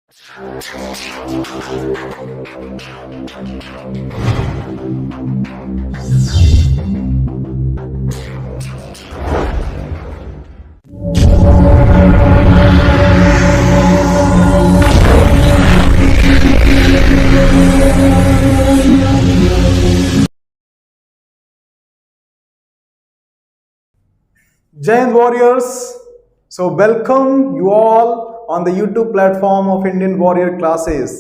Jai Hind Warriors. So welcome you all on the YouTube platform of Indian Warrior Classes.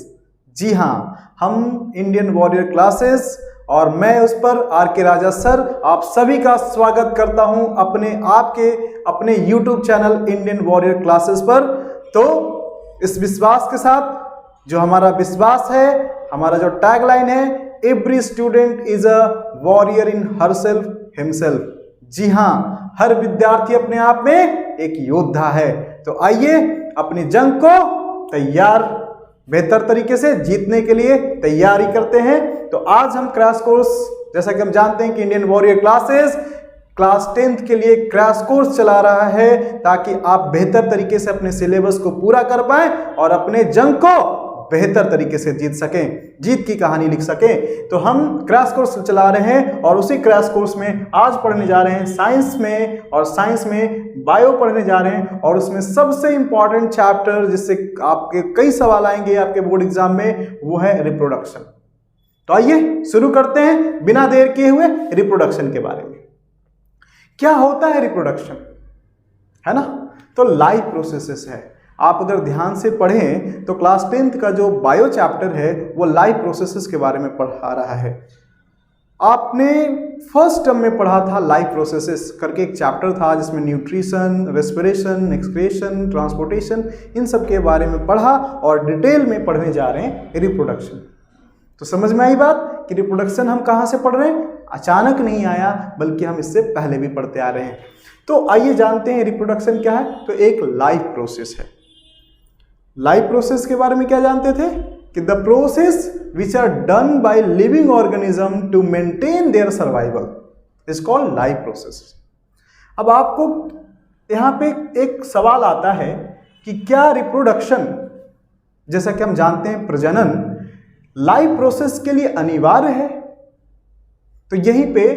जी हाँ, हम Indian Warrior Classes और मैं उस पर आर के राजा सर आप सभी का स्वागत करता हूं अपने YouTube channel Indian Warrior Classes पर। तो इस विश्वास के साथ जो हमारा विश्वास है, हमारा जो टैगलाइन है, every student is a warrior in herself himself. जी हाँ, हर विद्यार्थी अपने आप में एक योद्धा है। तो आइए अपनी जंग को बेहतर तरीके से जीतने के लिए तैयारी करते हैं। तो आज हम क्रैश कोर्स, जैसा कि हम जानते हैं कि Indian warrior classes class 10th के लिए क्रैश कोर्स चला रहा है ताकि आप बेहतर तरीके से अपने सिलेबस को पूरा कर पाएं और अपने जंग को बेहतर तरीके से जीत सकें, जीत की कहानी लिख सकें। तो हम क्रैश कोर्स चला रहे हैं और उसी क्रैश कोर्स में आज पढ़ने जा रहे हैं साइंस में, और साइंस में बायो पढ़ने जा रहे हैं। और उसमें सबसे इंपॉर्टेंट चैप्टर जिससे आपके कई सवाल आएंगे आपके बोर्ड एग्जाम में, वो है रिप्रोडक्शन। तो आइए शुरू करते हैं बिना देर किए हुए रिप्रोडक्शन के बारे में। क्या होता है रिप्रोडक्शन, है ना? तो लाइफ प्रोसेसेस है। आप अगर ध्यान से पढ़ें तो क्लास 10th का जो बायो चैप्टर है वो लाइफ प्रोसेसेस के बारे में पढ़ा रहा है। आपने फर्स्ट टर्म में पढ़ा था लाइफ प्रोसेसेस करके एक चैप्टर था जिसमें न्यूट्रिशन, रेस्पिरेशन, एक्सक्रीशन, ट्रांसपोर्टेशन, इन सब के बारे में पढ़ा और डिटेल में पढ़ने जा रहे हैं रिप्रोडक्शन। तो समझ में आई बात कि रिप्रोडक्शन हम कहाँ से पढ़ रहे हैं? अचानक नहीं आया, बल्कि हम इससे पहले भी पढ़ते आ रहे हैं। तो आइए जानते हैं रिप्रोडक्शन क्या है। तो एक लाइफ प्रोसेस है। लाइफ प्रोसेस के बारे में क्या जानते थे कि the process which are done by living organism to maintain their survival is called life process. अब आपको यहां पे एक सवाल आता है कि क्या रिप्रोडक्शन, जैसा कि हम जानते हैं प्रजनन, लाइफ प्रोसेस के लिए अनिवार्य है? तो यहीं पे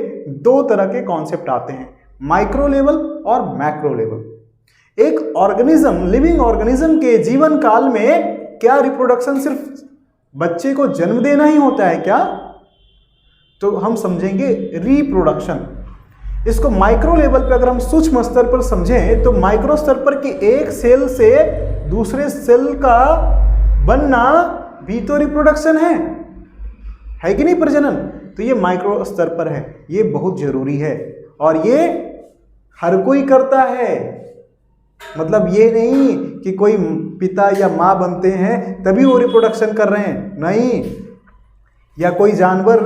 दो तरह के कॉन्सेप्ट आते हैं, माइक्रो लेवल और मैक्रो लेवल। एक ऑर्गेनिज्म, लिविंग ऑर्गेनिज्म के जीवन काल में क्या रिप्रोडक्शन सिर्फ बच्चे को जन्म देना ही होता है क्या? तो हम समझेंगे रिप्रोडक्शन। इसको माइक्रो लेवल पे अगर हम सूक्ष्म स्तर पर समझें तो माइक्रो स्तर पर कि एक सेल से दूसरे सेल का बनना भी तो रिप्रोडक्शन है कि नहीं, प्रजनन? तो ये माइक्रो स्तर पर है, ये बहुत जरूरी है और ये हर कोई करता है। मतलब ये नहीं कि कोई पिता या माँ बनते हैं तभी वो रिप्रोडक्शन कर रहे हैं, नहीं, या कोई जानवर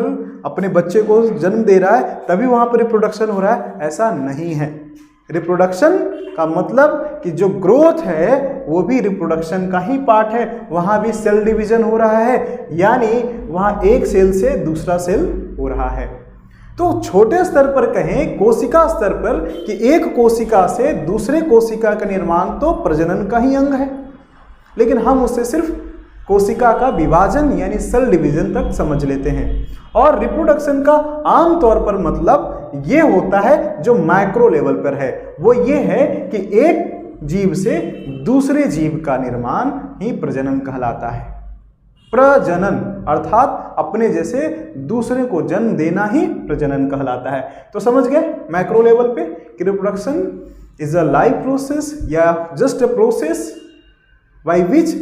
अपने बच्चे को जन्म दे रहा है तभी वहां पर रिप्रोडक्शन हो रहा है, ऐसा नहीं है। रिप्रोडक्शन का मतलब कि जो ग्रोथ है वो भी रिप्रोडक्शन का ही पार्ट है। वहां भी सेल डिवीजन हो रहा है, यानी वहां एक सेल से दूसरा सेल हो रहा है। तो छोटे स्तर पर कहें, कोशिका स्तर पर, कि एक कोशिका से दूसरे कोशिका का निर्माण तो प्रजनन का ही अंग है, लेकिन हम उससे सिर्फ कोशिका का विभाजन यानी सेल डिवीजन तक समझ लेते हैं। और रिप्रोडक्शन का आम तौर पर मतलब ये होता है जो मैक्रो लेवल पर है, वो ये है कि एक जीव से दूसरे जीव का निर्माण ही प्रजनन कहलाता है। प्रजनन अर्थात अपने जैसे दूसरे को जन्म देना ही प्रजनन कहलाता है। तो समझ गए मैक्रो लेवल पे कि reproduction is a life process या just a process by which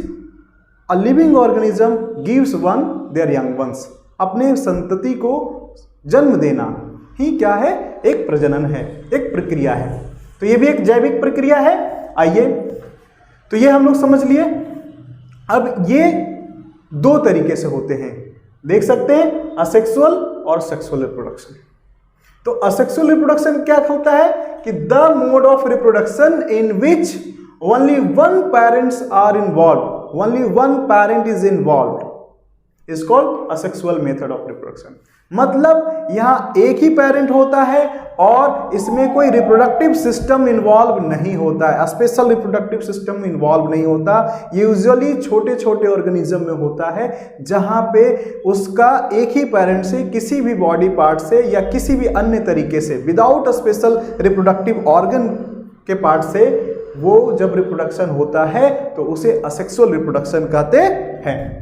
a living organism gives one their young ones. अपने संतति को जन्म देना ही क्या है? एक प्रजनन है, एक प्रक्रिया है। तो ये भी एक जैविक प्रक्रिया है। आइए, तो ये हम लोग समझ लिए। अब ये दो तरीके से होते हैं, देख सकते हैं, असेक्सुअल और सेक्सुअल रिप्रोडक्शन। तो असेक्सुअल रिप्रोडक्शन क्या होता है कि the mode of reproduction in which only one parents are involve, only one parent is involve is called asexual method of reproduction. मतलब यहाँ एक ही पेरेंट होता है और इसमें कोई रिप्रोडक्टिव सिस्टम इन्वॉल्व नहीं होता है, स्पेशल रिप्रोडक्टिव सिस्टम इन्वॉल्व नहीं होता। यूजुअली छोटे छोटे ऑर्गेनिज्म में होता है जहाँ पे उसका एक ही पेरेंट से किसी भी बॉडी पार्ट से या किसी भी अन्य तरीके से विदाउट स्पेशल रिप्रोडक्टिव ऑर्गन के पार्ट से वो जब रिप्रोडक्शन होता है तो उसे असेक्सुअल रिप्रोडक्शन कहते हैं।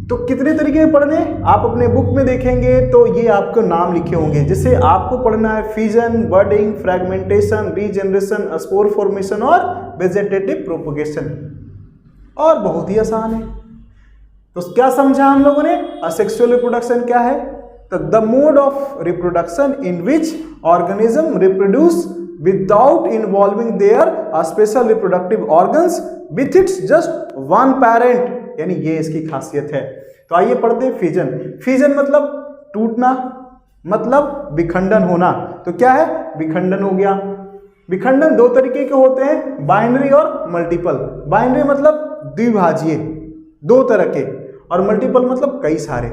तो कितने तरीके पढ़ने आप अपने बुक में देखेंगे तो ये आपको नाम लिखे होंगे, जैसे आपको पढ़ना है fission, budding, fragmentation, regeneration, spore formation और वेजेटेटिव प्रोपगेशन, और बहुत ही आसान है। तो क्या समझा हम लोगों ने? असेक्सुअल रिप्रोडक्शन क्या है? तो the mode of reproduction in which organism reproduce without involving there special reproductive organs with its just one parent, यानी ये इसकी खासियत है। तो आइए पढ़ते हैं फिजन। फिजन मतलब टूटना, मतलब विखंडन होना। तो क्या है? विखंडन हो गया। विखंडन दो तरीके के होते हैं, बाइनरी और मल्टीपल। बाइनरी मतलब द्विभाजीय, दो तरह के, और मल्टीपल मतलब कई सारे।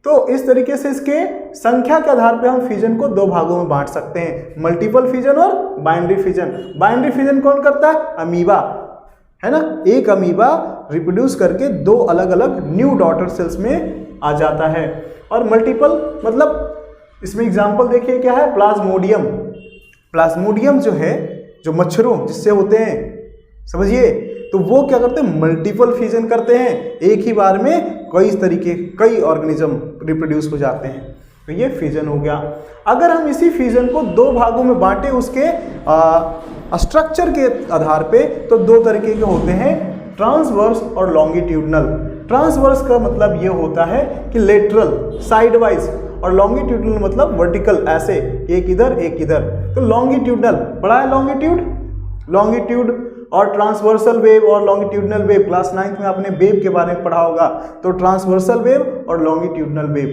तो इस तरीके से इसके संख्या के आधार पर हम फिजन को दो भागों में बांट सकते हैं, मल्टीपल फिजन और बाइनरी फिजन। बाइनरी फिजन कौन करता है? अमीबा, है ना। एक अमीबा रिप्रोड्यूस करके दो अलग अलग न्यू डॉटर सेल्स में आ जाता है। और मल्टीपल मतलब इसमें एग्जांपल देखिए क्या है? प्लाज्मोडियम। प्लाज्मोडियम जो है, जो मच्छरों जिससे होते हैं, समझिए, तो वो क्या करते हैं? मल्टीपल फिजन करते हैं, एक ही बार में कई ऑर्गेनिज्म रिप्रोड्यूस हो जाते हैं। तो ये फिजन हो गया। अगर हम इसी फिजन को दो भागों में बांटे उसके स्ट्रक्चर के आधार पे, तो दो तरीके के होते हैं, ट्रांसवर्स और लॉन्गिट्यूडनल। ट्रांसवर्स का मतलब ये होता है कि लेटरल, साइडवाइज, और लॉन्गिट्यूडनल मतलब वर्टिकल, ऐसे एक इधर एक इधर। तो लॉन्गिट्यूडनल पढ़ा है, लॉन्गिट्यूड और ट्रांसवर्सल वेव और लॉन्गिट्यूडनल वेव, क्लास 9th में आपने वेव के बारे में पढ़ा होगा। तो ट्रांसवर्सल वेव और लॉन्गिट्यूडनल वेव,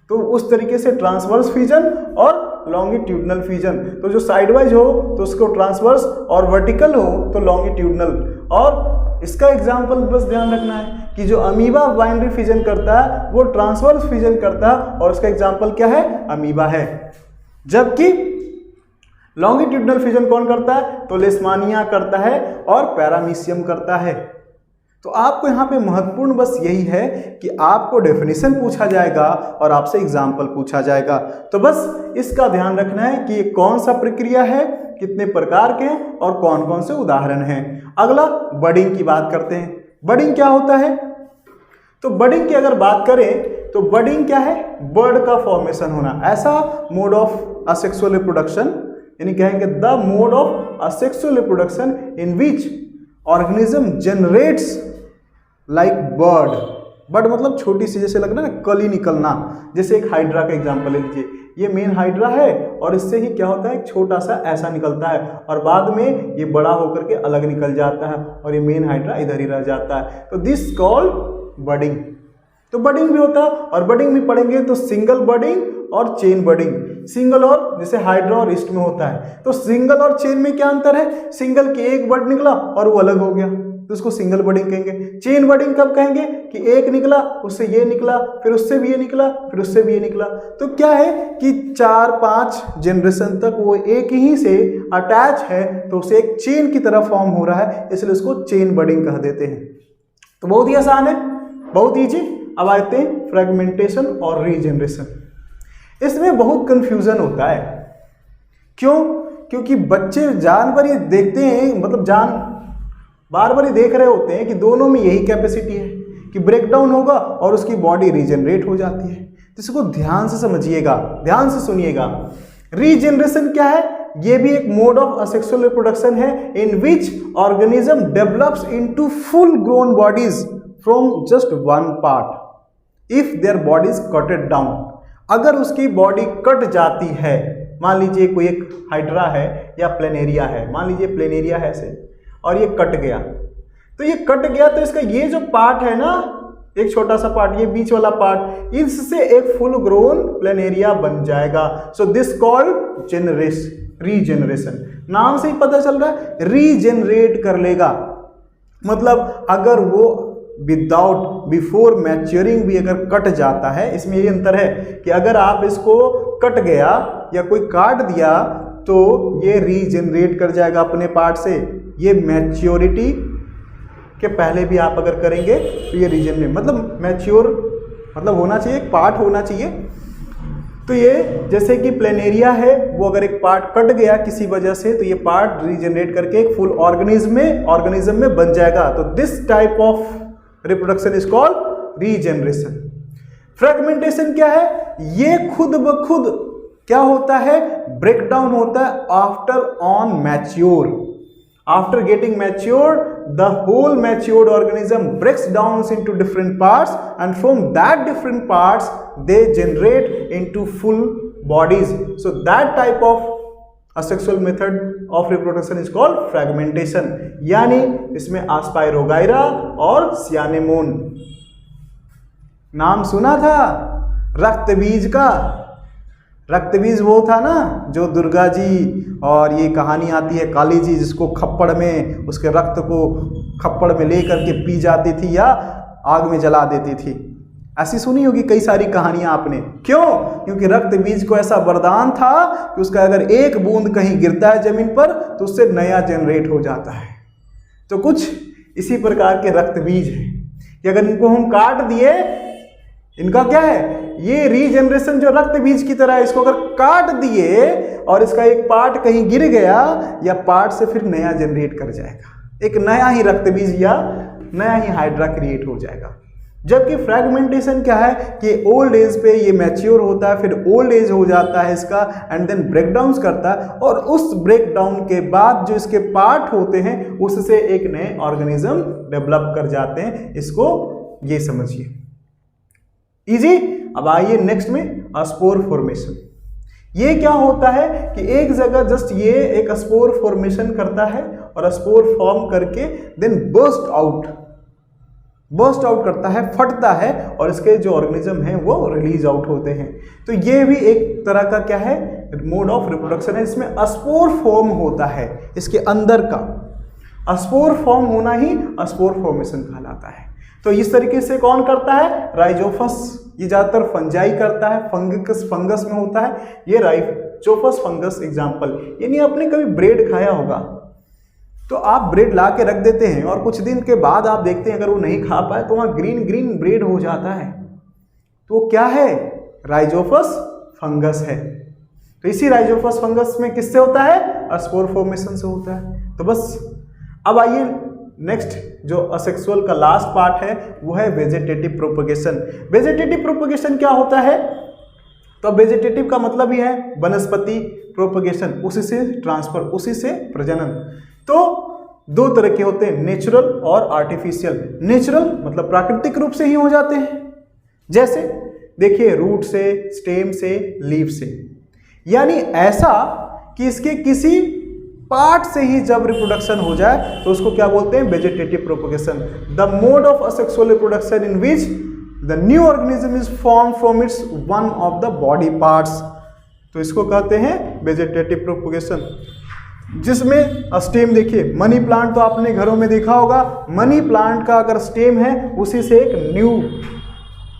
तो उस तरीके से ट्रांसवर्स फिजन और लॉन्गिट्यूडनल फिजन। तो जो साइडवाइज हो तो उसको ट्रांसवर्स, और वर्टिकल हो तो लॉन्गिट्यूडनल। और इसका एग्जांपल बस ध्यान रखना है कि जो अमीबा बाइनरी फिजन करता है वो ट्रांसवर्स फिजन करता है, और उसका एग्जांपल क्या है? अमीबा है। जबकि लॉन्गिट्यूडनल फिजन कौन करता है? तो लेशमानिया करता है और पैरामीशियम करता है। तो आपको यहाँ पे महत्वपूर्ण बस यही है कि आपको डेफिनेशन पूछा जाएगा और आपसे एग्जाम्पल पूछा जाएगा। तो बस इसका ध्यान रखना है कि ये कौन सा प्रक्रिया है, कितने प्रकार के हैं और कौन कौन से उदाहरण हैं। अगला बडिंग की बात करते हैं। बडिंग क्या होता है? तो बडिंग की अगर बात करें तो बडिंग क्या है? बर्ड का फॉर्मेशन होना, ऐसा मोड ऑफ असेक्सुअल रिप्रोडक्शन, यानी कहेंगे the mode of asexual reproduction in which organism generates like bird. Bird मतलब छोटी सी, जैसे लगना ना कली निकलना, जैसे एक हाइड्रा का एग्जांपल ले लीजिए। ये मेन हाइड्रा है और इससे ही क्या होता है? एक छोटा सा ऐसा निकलता है और बाद में ये बड़ा होकर के अलग निकल जाता है और ये मेन हाइड्रा इधर ही रह जाता है। तो दिस कॉल्ड बडिंग। तो बडिंग भी होता है, और बडिंग भी पढ़ेंगे तो सिंगल बडिंग और चेन बडिंग। सिंगल और जैसे हाइड्रा और ईस्ट में होता है, तो सिंगल और चेन में क्या अंतर है? सिंगल की एक बर्ड निकला और वो अलग हो गया तो उसको सिंगल बडिंग कहेंगे। चेन बडिंग कब कहेंगे? कि एक निकला, उससे ये निकला, फिर उससे भी ये निकला, फिर उससे भी ये निकला। तो क्या है कि 4-5 जनरेशन तक वो एक ही से अटैच है, तो उसे एक चेन की तरह फॉर्म हो रहा है, इसलिए उसको चेन बडिंग कह देते हैं। तो बहुत ही आसान है, बहुत ईजी। अब आते हैं फ्रेगमेंटेशन और रीजनरेशन। इसमें बहुत कंफ्यूजन होता है। क्यों? क्योंकि बच्चे जानवर ये देखते हैं, मतलब बार बार ये देख रहे होते हैं कि दोनों में यही कैपेसिटी है कि ब्रेकडाउन होगा और उसकी बॉडी रीजनरेट हो जाती है। तो इसको ध्यान से समझिएगा, ध्यान से सुनिएगा। रीजनरेशन क्या है? ये भी एक मोड ऑफ असेक्सुअल रिप्रोडक्शन है in which organism develops into full grown bodies from just one part if their bodies cutted down. अगर उसकी बॉडी कट जाती है, मान लीजिए कोई एक हाइड्रा है या प्लेनेरिया है, मान लीजिए प्लेनेरिया है ऐसे, और ये कट गया, तो ये कट गया तो इसका ये जो पार्ट है ना, एक छोटा सा पार्ट, ये बीच वाला पार्ट, इससे एक फुल ग्रोन प्लेनेरिया बन जाएगा। So this called regeneration. नाम से ही पता चल रहा है, रीजनरेट कर लेगा। मतलब अगर वो विदाउट बिफोर मैच्योरिंग भी अगर कट जाता है, इसमें ये अंतर है कि अगर आप इसको कट गया या कोई काट दिया तो ये रीजनरेट कर जाएगा अपने पार्ट से। ये मैच्योरिटी के पहले भी आप अगर करेंगे तो ये रीजनरेट मतलब मैच्योर मतलब होना चाहिए, एक पार्ट होना चाहिए। तो ये जैसे कि प्लेनेरिया है, वो अगर एक पार्ट कट गया किसी वजह से तो ये पार्ट रीजनरेट करके एक फुल ऑर्गेनिज्म में बन जाएगा। तो this type of reproduction is called regeneration. Fragmentation क्या है? ये खुद ब खुद क्या होता है? ब्रेकडाउन होता है after on mature. After getting matured, the whole matured organism breaks down into different parts, and from that different parts they generate into full bodies. So that type of asexual method of reproduction is called fragmentation. यानी इसमें Asperogyra और Cyanemon। नाम सुना था रक्त बीज का? रक्त बीज वो था ना जो दुर्गा जी, और ये कहानी आती है काली जी जिसको खप्पड़ में उसके रक्त को खप्पड़ में लेकर के पी जाती थी या आग में जला देती थी। ऐसी सुनी होगी कई सारी कहानियां आपने। क्यों? क्योंकि रक्त बीज को ऐसा वरदान था कि उसका अगर एक बूंद कहीं गिरता है जमीन पर तो उससे नया जनरेट हो जाता है। तो कुछ इसी प्रकार के रक्त बीज है कि अगर इनको हम काट दिए, इनका क्या है, ये रीजनरेशन जो रक्त बीज की तरह है, इसको अगर काट दिए और इसका एक पार्ट कहीं गिर गया या पार्ट से फिर नया जनरेट कर जाएगा, एक नया ही रक्त बीज या नया ही हाइड्रा क्रिएट हो जाएगा। जबकि फ्रैगमेंटेशन क्या है कि ओल्ड एज पे ये मैच्योर होता है, फिर ओल्ड एज हो जाता है इसका एंड देन ब्रेकडाउन करता है, और उस ब्रेकडाउन के बाद जो इसके पार्ट होते हैं उससे एक नए ऑर्गेनिज्म डेवलप कर जाते हैं। इसको ये समझिए, इजी। अब आइए नेक्स्ट में स्पोर फॉर्मेशन। ये क्या होता है कि एक जगह जस्ट ये एक स्पोर फॉर्मेशन करता है और स्पोर फॉर्म करके देन बर्स्ट आउट करता है, फटता है, और इसके जो ऑर्गेनिज्म हैं वो रिलीज आउट होते हैं। तो ये भी एक तरह का क्या है, मोड ऑफ रिप्रोडक्शन है। इसमें स्पोर फॉर्म होता है, इसके अंदर का स्पोर फॉर्म होना ही स्पोर फॉर्मेशन कहलाता है। तो इस तरीके से कौन करता है? राइजोफस। ये ज्यादातर फंजाई करता है, फंगस में होता है ये राइजोफस फंगस एग्जाम्पल। यानी आपने कभी ब्रेड खाया होगा तो आप ब्रेड ला के रख देते हैं और कुछ दिन के बाद आप देखते हैं अगर वो नहीं खा पाए तो वहाँ ग्रीन ब्रेड हो जाता है। तो वो क्या है? राइजोफस फंगस है। तो इसी राइजोफस फंगस में किससे होता है? स्पोर फॉर्मेशन से होता है। तो बस अब आइए नेक्स्ट जो असेक्सुअल का लास्ट पार्ट है वो है वेजिटेटिव प्रोपगेशन। वेजिटेटिव प्रोपगेशन क्या होता है? तो वेजिटेटिव का मतलब ही है वनस्पति, प्रोपगेशन उसी से ट्रांसफर, उसी से प्रजनन। तो दो तरह के होते हैं, नेचुरल और आर्टिफिशियल। नेचुरल मतलब प्राकृतिक रूप से ही हो जाते हैं, जैसे देखिए रूट से, स्टेम से, लीफ से। यानी ऐसा कि इसके किसी पार्ट से ही जब रिप्रोडक्शन हो जाए तो उसको क्या बोलते हैं? Vegetative propagation. The mode of asexual reproduction in which the new organism is form from its one of the body parts, तो इसको कहते हैं वेजिटेटिव प्रोपगेशन। जिसमें स्टेम देखिए, मनी प्लांट तो आपने घरों में देखा होगा, मनी प्लांट का अगर स्टेम है उसी से एक न्यू,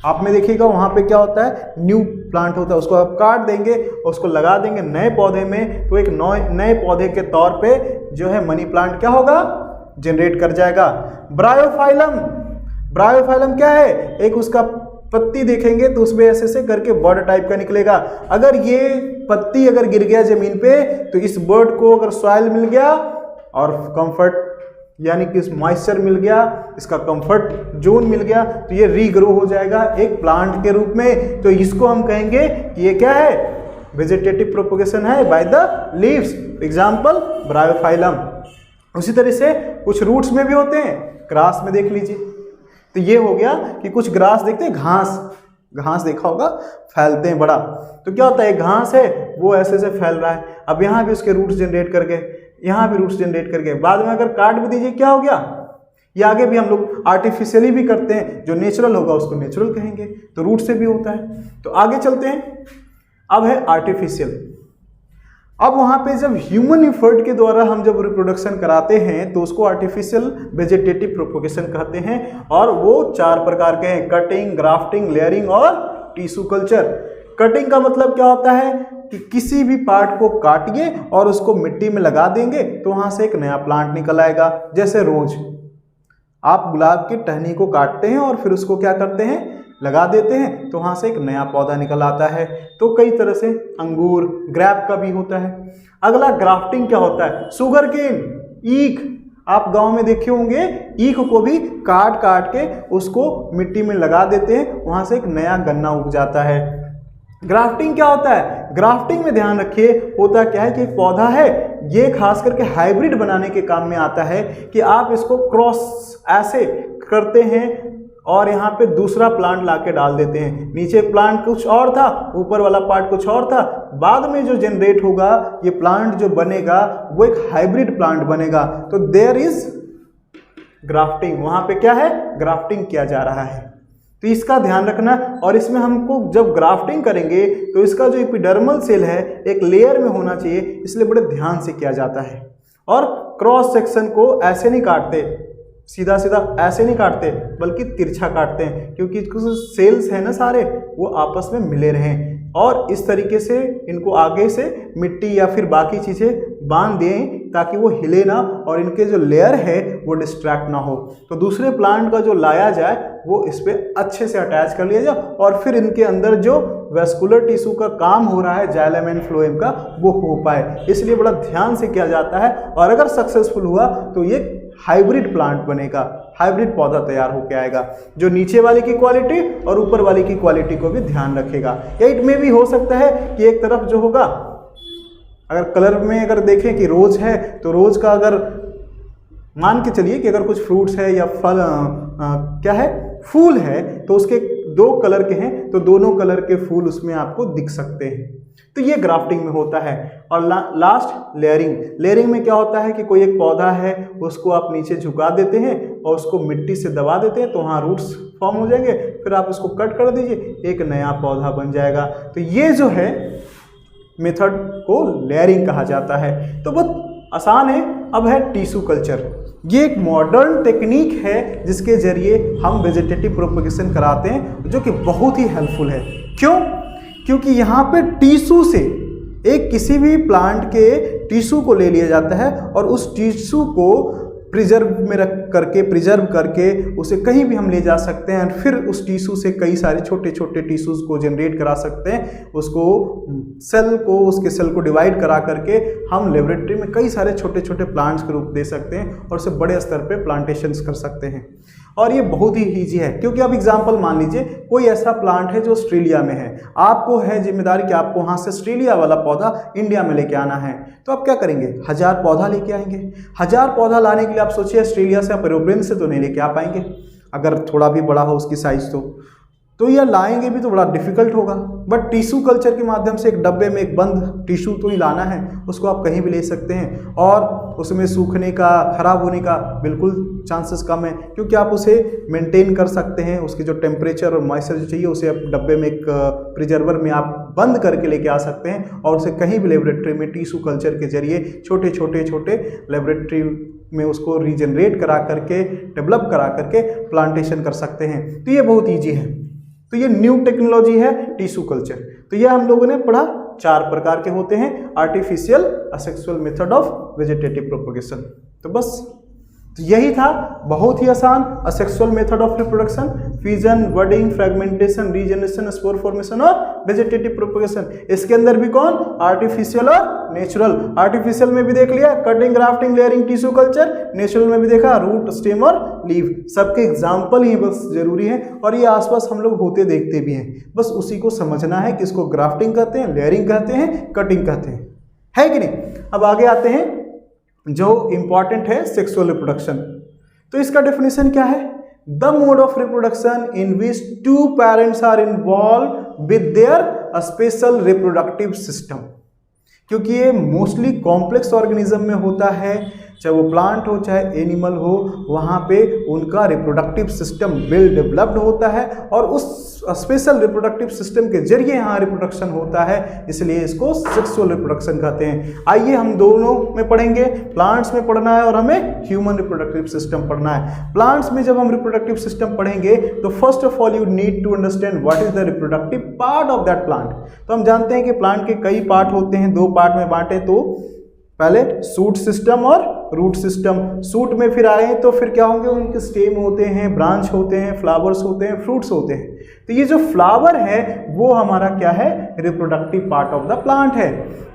आप में देखिएगा वहां पे क्या होता है? न्यू प्लांट होता है। उसको आप काट देंगे और उसको लगा देंगे नए पौधे में, तो एक नए पौधे के तौर पे जो है मनी प्लांट क्या होगा? जनरेट कर जाएगा। ब्रायोफाइलम क्या है? एक उसका पत्ती देखेंगे तो उसमें ऐसे करके बर्ड टाइप का निकलेगा। अगर ये पत्ती अगर गिर गया जमीन पे तो इस बर्ड को अगर सॉइल मिल गया और कंफर्ट यानी कि मॉइस्चर मिल गया, इसका कंफर्ट जोन मिल गया, तो ये रीग्रो हो जाएगा एक प्लांट के रूप में। तो इसको हम कहेंगे कि ये क्या है? वेजिटेटिव प्रोपगेशन है by the leaves. Example Bryophyllum. उसी तरह से कुछ रूट्स में भी होते हैं, ग्रास में देख लीजिए। तो ये हो गया कि कुछ ग्रास देखते हैं, घास देखा होगा, फैलते हैं बड़ा। तो क्या होता है? घास है वो ऐसे फैल रहा है, अब यहाँ भी उसके रूट्स जनरेट कर गए, यहाँ भी रूट्स जनरेट कर गए। बाद में अगर काट भी दीजिए क्या हो गया? ये आगे भी हम लोग आर्टिफिशियली भी करते हैं, जो नेचुरल होगा उसको नेचुरल कहेंगे, तो रूट से भी होता है। तो आगे चलते हैं, अब है आर्टिफिशियल। अब वहाँ पे जब ह्यूमन इफर्ट के द्वारा हम जब रिप्रोडक्शन कराते हैं तो उसको आर्टिफिशियल वेजिटेटिव प्रोपोगेशन कहते हैं, और वो 4 प्रकार के हैं: कटिंग, ग्राफ्टिंग, लेयरिंग और टिश्यू कल्चर। कटिंग का मतलब क्या होता है कि किसी भी पार्ट को काटिए और उसको मिट्टी में लगा देंगे तो वहाँ से एक नया प्लांट निकल आएगा। जैसे रोज आप गुलाब की टहनी को काटते हैं और फिर उसको क्या करते हैं, लगा देते हैं, तो वहाँ से एक नया पौधा निकल आता है। तो कई तरह से अंगूर, ग्रेप का भी होता है। अगला ग्राफ्टिंग क्या होता है? शुगर केन, ईख, आप गांव में देखे होंगे, ईख को भी काट काट के उसको मिट्टी में लगा देते हैं, वहाँ से एक नया गन्ना उग जाता है। ग्राफ्टिंग क्या होता है? ग्राफ्टिंग में ध्यान रखिए, होता क्या है कि एक पौधा है, ये खास करके हाइब्रिड बनाने के काम में आता है कि आप इसको क्रॉस ऐसे करते हैं और यहाँ पे दूसरा प्लांट लाके डाल देते हैं। नीचे प्लांट कुछ और था, ऊपर वाला पार्ट कुछ और था, बाद में जो जनरेट होगा ये प्लांट जो बनेगा वो एक हाइब्रिड प्लांट बनेगा। तो देयर इज ग्राफ्टिंग, वहाँ पे क्या है, ग्राफ्टिंग किया जा रहा है। तो इसका ध्यान रखना। और इसमें हमको जब ग्राफ्टिंग करेंगे तो इसका जो एपिडर्मल सेल है एक लेयर में होना चाहिए, इसलिए बड़े ध्यान से किया जाता है। और क्रॉस सेक्शन को ऐसे नहीं काटते, सीधा सीधा ऐसे नहीं काटते, बल्कि तिरछा काटते हैं, क्योंकि कुछ सेल्स हैं ना सारे, वो आपस में मिले रहें। और इस तरीके से इनको आगे से मिट्टी या फिर बाकी चीज़ें बांध दें ताकि वो हिले ना और इनके जो लेयर है वो डिस्ट्रैक्ट ना हो। तो दूसरे प्लांट का जो लाया जाए वो इस पर अच्छे से अटैच कर लिया जाए और फिर इनके अंदर जो वेस्कुलर टिश्यू का काम हो रहा है जाइलम एंड फ्लोएम का, वो हो पाए। इसलिए बड़ा ध्यान से किया जाता है। और अगर सक्सेसफुल हुआ तो ये हाइब्रिड प्लांट बनेगा, हाइब्रिड पौधा तैयार होकर आएगा जो नीचे वाले की क्वालिटी और ऊपर वाले की क्वालिटी को भी ध्यान रखेगा। या इट भी हो सकता है कि एक तरफ जो होगा, अगर कलर में अगर देखें कि रोज है तो रोज का अगर मान के चलिए कि अगर कुछ फ्रूट्स है या फल क्या है, फूल है, तो उसके 2 कलर के हैं तो दोनों कलर के फूल उसमें आपको दिख सकते हैं। तो ये ग्राफ्टिंग में होता है। और लास्ट लेयरिंग। लेयरिंग में क्या होता है कि कोई एक पौधा है उसको आप नीचे झुका देते हैं और उसको मिट्टी से दबा देते हैं तो वहाँ रूट्स फॉर्म हो जाएंगे, फिर आप उसको कट कर दीजिए, एक नया पौधा बन जाएगा। तो ये जो है मेथड को लेयरिंग कहा जाता है। तो बहुत आसान है। अब है टिश्यू कल्चर। ये एक मॉडर्न टेक्निक है जिसके जरिए हम वेजिटेटिव प्रोपगेशन कराते हैं, जो कि बहुत ही हेल्पफुल है। क्यों? क्योंकि यहाँ पे टिश्यू से एक किसी भी प्लांट के टिश्यू को ले लिया जाता है और उस टिश्यू को प्रिजर्व करके उसे कहीं भी हम ले जा सकते हैं। फिर उस टिश्यू से कई सारे छोटे छोटे टिश्यूज़ को जनरेट करा सकते हैं। उसके सेल को डिवाइड करा करके हम लेबोरेटरी में कई सारे छोटे छोटे प्लांट्स के रूप दे सकते हैं और उसे बड़े स्तर पे प्लांटेशंस कर सकते हैं। और ये बहुत ही ईजी है, क्योंकि अब एग्जांपल मान लीजिए कोई ऐसा प्लांट है जो ऑस्ट्रेलिया में है, आपको है जिम्मेदारी कि आपको वहाँ से ऑस्ट्रेलिया वाला पौधा इंडिया में लेके आना है। तो आप क्या करेंगे? 1000 पौधा लेके आएंगे। 1000 पौधा लाने के लिए आप सोचिए ऑस्ट्रेलिया से आप एरोप्लेन से तो नहीं लेके आ पाएंगे, अगर थोड़ा भी बड़ा हो उसकी साइज तो यह लाएंगे भी तो बड़ा डिफिकल्ट होगा। बट टिश्यू कल्चर के माध्यम से एक डब्बे में एक बंद टिश्यू तो ही लाना है, उसको आप कहीं भी ले सकते हैं और उसमें सूखने का, खराब होने का बिल्कुल चांसेस कम है, क्योंकि आप उसे मेंटेन कर सकते हैं। उसके जो टेम्परेचर और मॉइस्चर जो चाहिए उसे आप डब्बे में एक प्रिजर्वर में आप बंद करके लेके आ सकते हैं और उसे कहीं भी लेबोरेटरी में टिश्यू कल्चर के जरिए छोटे लेबोरेटरी में उसको रीजनरेट करा करके, डेवलप करा करके प्लांटेशन कर सकते हैं। तो ये बहुत ईजी है। तो ये न्यू टेक्नोलॉजी है टिश्यू कल्चर। तो ये हम लोगों ने पढ़ा 4 प्रकार के होते हैं: artificial, asexual method of vegetative propagation. तो बस तो यही था, बहुत ही आसान। Asexual method of reproduction, fission, budding, fragmentation, regeneration, spore formation और वेजिटेटिव प्रोपगेशन। इसके अंदर भी कौन? आर्टिफिशियल और नेचुरल। आर्टिफिशियल में भी देख लिया cutting, grafting, layering, tissue culture. Natural में भी देखा रूट, स्टेम और लीव। सबके एग्जाम्पल ही बस जरूरी है और ये आसपास हम लोग होते देखते भी हैं, बस उसी को समझना है कि इसको ग्राफ्टिंग कहते हैं, लेयरिंग कहते हैं, कटिंग कहते हैं, है कि नहीं। अब आगे आते हैं जो इंपॉर्टेंट है, सेक्सुअल रिप्रोडक्शन। तो इसका डेफिनेशन क्या है? The mode of reproduction in which 2 parents are involve with their special reproductive system. क्योंकि ये मोस्टली कॉम्प्लेक्स ऑर्गेनिज्म में होता है चाहे वो प्लांट हो चाहे एनिमल हो, वहाँ पे उनका रिप्रोडक्टिव सिस्टम वेल डेवलप्ड होता है और उस स्पेशल रिप्रोडक्टिव सिस्टम के जरिए यहाँ रिप्रोडक्शन होता है, इसलिए इसको सेक्सुअल रिप्रोडक्शन कहते हैं। आइए हम दोनों में पढ़ेंगे, प्लांट्स में पढ़ना है और हमें ह्यूमन रिप्रोडक्टिव सिस्टम पढ़ना है। प्लांट्स में जब हम रिप्रोडक्टिव सिस्टम पढ़ेंगे तो first of all you need to understand what is the reproductive part of that plant. तो हम जानते हैं कि प्लांट के कई पार्ट होते हैं, 2 पार्ट में बांटे, तो पहले सूट सिस्टम और रूट सिस्टम। सूट में फिर आए तो फिर क्या होंगे, उनके स्टेम होते हैं, ब्रांच होते हैं, फ्लावर्स होते हैं, फ्रूट्स होते हैं। तो ये जो फ्लावर है वो हमारा क्या है, reproductive part of the plant है।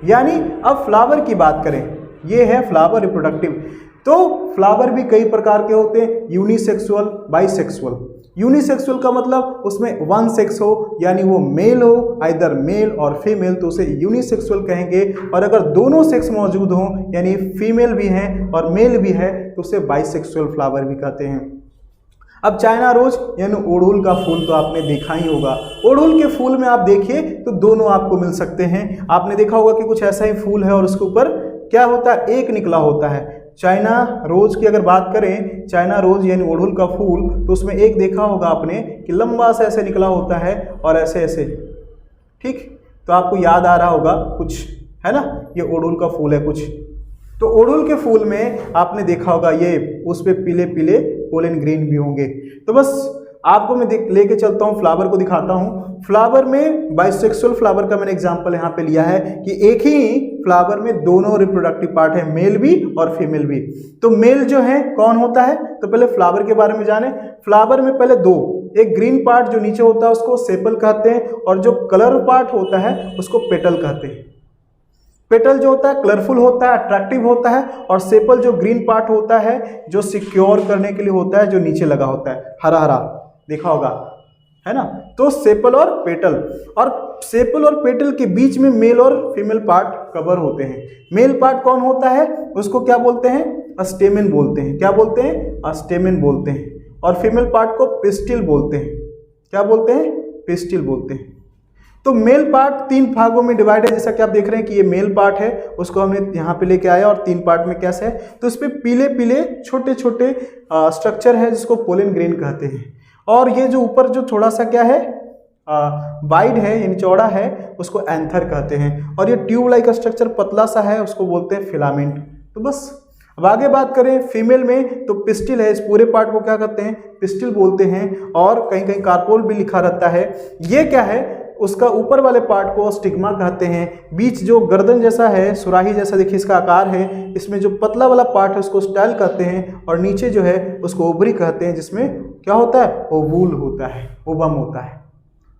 यानी अब फ्लावर की बात करें, ये है फ्लावर रिप्रोडक्टिव। तो फ्लावर भी कई प्रकार के होते हैं, यूनिसेक्सुअल, बाइसेक्सुअल। यूनिसेक्सुअल का मतलब उसमें वन सेक्स हो, यानी वो मेल हो, आइदर मेल और फीमेल, तो उसे यूनिसेक्सुअल कहेंगे। और अगर दोनों सेक्स मौजूद हों, यानी फीमेल भी हैं और मेल भी है, तो उसे बाइसेक्सुअल फ्लावर भी कहते हैं। अब चाइना रोज यानी ओड़हुल का फूल तो आपने देखा ही होगा। ओड़हुल के फूल में आप देखिए तो दोनों आपको मिल सकते हैं। आपने देखा होगा कि कुछ ऐसा ही फूल है और उसके ऊपर क्या होता है, एक निकला होता है। चाइना रोज की अगर बात करें, चाइना रोज यानी ओड़हुल का फूल, तो उसमें एक देखा होगा आपने कि लंबा सा ऐसे निकला होता है और ऐसे ऐसे, ठीक। तो आपको याद आ रहा होगा कुछ, है ना, ये ओड़हुल का फूल है कुछ। तो ओड़हुल के फूल में आपने देखा होगा ये उस पे पीले पीले पोलन ग्रेन भी होंगे। तो बस आपको मैं लेके चलता हूँ, फ्लावर को दिखाता हूँ। फ्लावर में बाइसेक्सुअल फ्लावर का मैंने एग्जांपल यहाँ पे लिया है कि एक ही फ्लावर में दोनों रिप्रोडक्टिव पार्ट है, मेल भी और फीमेल भी। तो मेल जो है कौन होता है, तो पहले फ्लावर के बारे में जाने। फ्लावर में पहले दो, एक ग्रीन पार्ट जो नीचे होता है उसको सेपल कहते हैं और जो कलर पार्ट होता है उसको पेटल कहते हैं। पेटल जो होता है कलरफुल होता है, अट्रैक्टिव होता है, और सेपल जो ग्रीन पार्ट होता है जो सिक्योर करने के लिए होता है, जो नीचे लगा होता है, हरा हरा देखा होगा, है ना। तो सेपल और पेटल, और सेपल और पेटल के बीच में मेल और फीमेल पार्ट कवर होते हैं। मेल पार्ट कौन होता है, उसको क्या बोलते हैं, अस्टेमेन बोलते हैं। क्या बोलते हैं, अस्टेमेन बोलते हैं। और फीमेल पार्ट को पिस्टिल बोलते हैं। क्या बोलते हैं, पिस्टिल बोलते हैं। तो मेल पार्ट 3 भागों में डिवाइड है, जैसा कि आप देख रहे हैं कि ये मेल पार्ट है, उसको हमने यहाँ पे लेके आया और 3 पार्ट में कैसे है, तो इस पे पीले पीले छोटे छोटे स्ट्रक्चर है जिसको पोलन ग्रेन कहते हैं। और ये जो ऊपर जो थोड़ा सा क्या है, वाइड है यानी चौड़ा है, उसको एंथर कहते हैं। और ये ट्यूब लाइक स्ट्रक्चर पतला सा है, उसको बोलते हैं फिलामेंट। तो बस अब आगे बात करें फीमेल में, तो पिस्टिल है, इस पूरे पार्ट को क्या कहते हैं, पिस्टिल बोलते हैं। और कहीं कहीं कार्पोल भी लिखा रहता है। ये क्या है, उसका ऊपर वाले पार्ट को स्टिग्मा कहते हैं। बीच जो गर्दन जैसा है, सुराही जैसा देखिए इसका आकार है, इसमें जो पतला वाला पार्ट है उसको स्टाइल कहते हैं। और नीचे जो है उसको ओवरी कहते हैं, जिसमें क्या होता है, ओवूल होता है, ओवम होता है,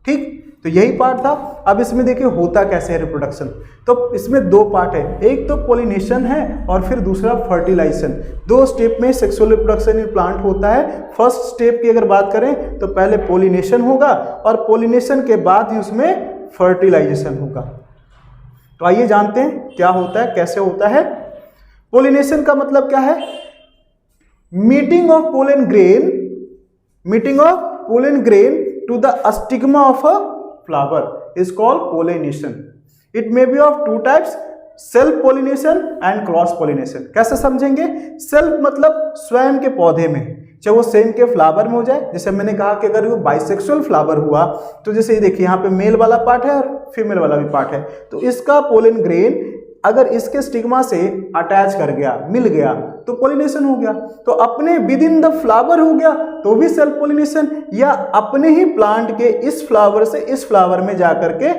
ठीक। तो यही पार्ट था। अब इसमें देखिए होता कैसे है रिप्रोडक्शन, तो इसमें 2 पार्ट है, एक तो पोलिनेशन है और फिर दूसरा फर्टिलाइजेशन। 2 स्टेप में सेक्सुअल रिप्रोडक्शन इन प्लांट होता है। फर्स्ट स्टेप की अगर बात करें तो पहले पोलिनेशन होगा और पोलिनेशन के बाद ही उसमें फर्टिलाइजेशन होगा। तो आइए जानते हैं क्या होता है, कैसे होता है। पोलिनेशन का मतलब क्या है, meeting of pollen grain, meeting of pollen grain to the stigma of a flower is called pollination. It may be of 2 types, self pollination and cross pollination. कैसे समझेंगे, सेल्फ मतलब स्वयं के पौधे में, चाहे वो सेम के फ्लावर में हो जाए, जैसे मैंने कहा कि अगर वो बाइसेक्सुअल फ्लावर हुआ तो जैसे ये देखिए यहाँ पे मेल वाला पार्ट है और फीमेल वाला भी पार्ट है, तो इसका पोलन ग्रेन अगर इसके स्टिग्मा से अटैच कर गया, मिल गया, तो पोलिनेशन हो गया। तो अपने विद इन द फ्लावर हो गया तो भी सेल्फ पोलिनेशन, या अपने ही प्लांट के इस फ्लावर से इस फ्लावर में जाकर के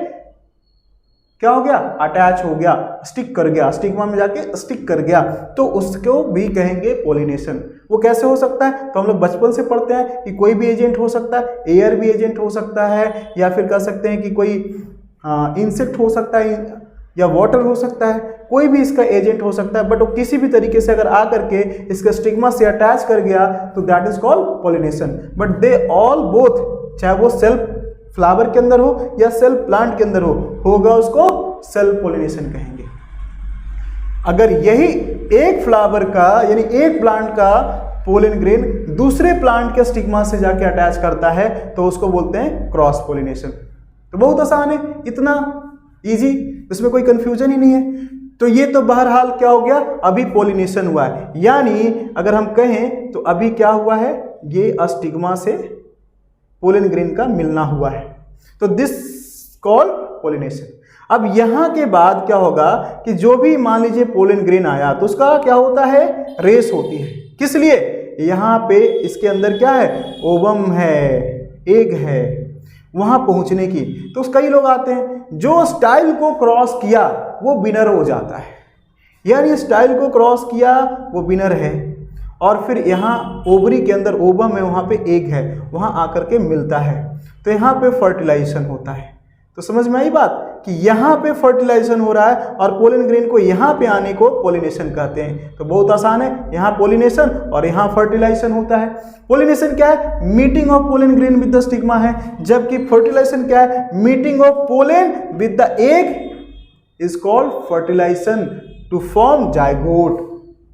क्या हो गया, अटैच हो गया, स्टिक कर गया, स्टिग्मा में जाके स्टिक कर गया, तो उसको भी कहेंगे पोलिनेशन। वो कैसे हो सकता है, तो हम लोग बचपन से पढ़ते हैं कि कोई भी एजेंट हो सकता है, एयर भी एजेंट हो सकता है, या फिर कह सकते हैं कि कोई इंसेक्ट हो सकता है, या वाटर हो सकता है, कोई भी इसका एजेंट हो सकता है। बट वो किसी भी तरीके से अगर आ करके इसका स्टिग्मा से अटैच कर गया तो that is called pollination. But they all both, चाहे वो सेल्फ फ्लावर के अंदर हो या सेल्फ प्लांट के अंदर हो, होगा उसको सेल्फ पोलिनेशन कहेंगे। अगर यही एक फ्लावर का यानी एक प्लांट का पोलन ग्रेन दूसरे प्लांट के स्टिग्मा से जाके अटैच करता है तो उसको बोलते हैं क्रॉस पोलिनेशन। तो बहुत आसान है, इतना इजी, इसमें कोई कंफ्यूजन ही नहीं है। तो ये तो बहरहाल क्या हो गया, अभी पोलिनेशन हुआ है, यानी अगर हम कहें तो अभी क्या हुआ है, ये अस्टिग्मा से पोलन ग्रेन का मिलना हुआ है, तो दिस कॉल पोलिनेशन। अब यहां के बाद क्या होगा कि जो भी मान लीजिए पोलन ग्रेन आया तो उसका क्या होता है, रेस होती है। किस लिए, यहाँ पे इसके अंदर क्या है, ओवम है, एग है, वहां पहुंचने की। तो कई लोग आते हैं, जो स्टाइल को क्रॉस किया वो विनर हो जाता है, यानी स्टाइल को क्रॉस किया वो विनर है, और फिर यहाँ ओवरी के अंदर ओवम है, वहाँ पे एग है, वहाँ आकर के मिलता है, तो यहाँ पे फर्टिलाइजेशन होता है। तो समझ में आई बात कि यहाँ पे फर्टिलाइजेशन हो रहा है और पोलन ग्रेन को यहाँ पे आने को पोलिनेशन कहते हैं। तो बहुत आसान है, यहाँ पोलिनेशन और यहाँ फर्टिलाइजेशन होता है। पोलिनेशन क्या है, meeting of pollen grain with the stigma है, जबकि फर्टिलाइजेशन क्या है, meeting of pollen with the egg is called fertilisation to form zygote.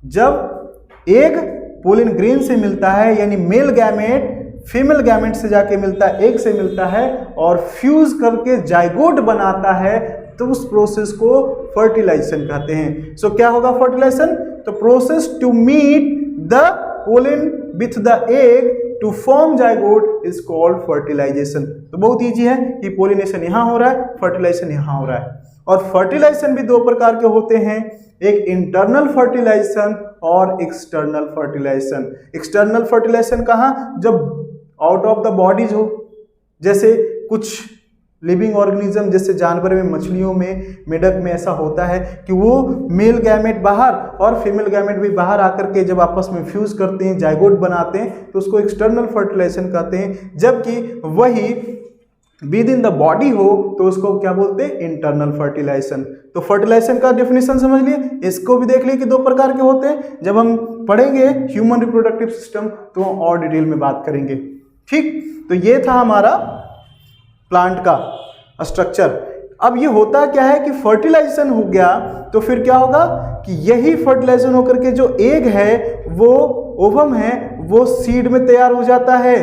जब एग पोलन ग्रेन से मिलता है, यानी मेल गैमेट फीमेल गैमेट से जाके मिलता है, एग से मिलता है और फ्यूज करके जाइगोट बनाता है, तो उस प्रोसेस को फर्टिलाइजेशन कहते हैं। सो क्या होगा फर्टिलाइजेशन, तो process to meet the pollen with the egg to form zygote is called fertilisation. तो बहुत ईजी है कि पोलिनेशन यहाँ हो रहा है, फर्टिलाइजेशन यहाँ हो रहा है। और फर्टिलाइजेशन भी दो प्रकार के होते हैं, एक इंटरनल फर्टिलाइजेशन और एक्सटर्नल फर्टिलाइजेशन। एक्सटर्नल फर्टिलाइजेशन कहाँ, जब आउट ऑफ द बॉडीज हो, जैसे कुछ लिविंग ऑर्गेनिज्म जैसे जानवर में, मछलियों में, मेढक में ऐसा होता है कि वो मेल गैमेट बाहर और फीमेल गैमेट भी बाहर आकर के जब आपस में फ्यूज करते हैं, जाइगोट बनाते हैं, तो उसको एक्सटर्नल फर्टिलाइजेशन कहते हैं। जबकि वही विद इन द बॉडी हो तो उसको क्या बोलते हैं, इंटरनल फर्टिलाइजेशन। तो फर्टिलाइजेशन का डेफिनेशन समझ लिए, इसको भी देख लिए कि दो प्रकार के होते हैं। जब हम पढ़ेंगे ह्यूमन रिप्रोडक्टिव सिस्टम तो हम और डिटेल में बात करेंगे, ठीक। तो ये था हमारा प्लांट का स्ट्रक्चर। अब ये होता क्या है कि फर्टिलाइजेशन हो गया तो फिर क्या होगा कि यही फर्टिलाइजेशन होकर के जो एग है, वो ओवम है, वो सीड में तैयार हो जाता है।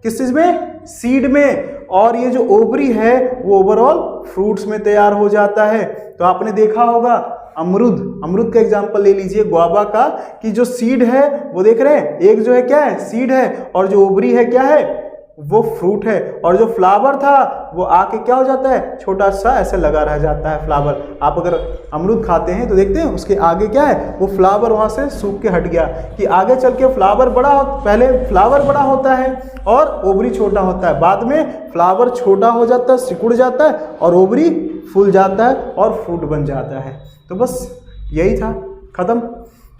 किस चीज में, सीड में। और ये जो ओवरी है वो ओवरऑल फ्रूट्स में तैयार हो जाता है। तो आपने देखा होगा अमरूद का एग्जांपल ले लीजिए, गुआवा का, कि जो सीड है वो देख रहे हैं, एक जो है क्या है, सीड है, और जो ओवरी है क्या है, वो फ्रूट है। और जो फ्लावर था वो आके क्या हो जाता है, छोटा सा ऐसे लगा रह जाता है फ्लावर। आप अगर अमरूद खाते हैं तो देखते हैं उसके आगे क्या है, वो फ्लावर वहां से सूख के हट गया, कि आगे चल के फ्लावर पहले फ्लावर बड़ा होता है और ओवरी छोटा होता है, बाद में फ्लावर छोटा हो जाता है, सिकुड़ जाता है, और ओवरी फूल जाता है और फ्रूट बन जाता है। तो बस यही था, खत्म।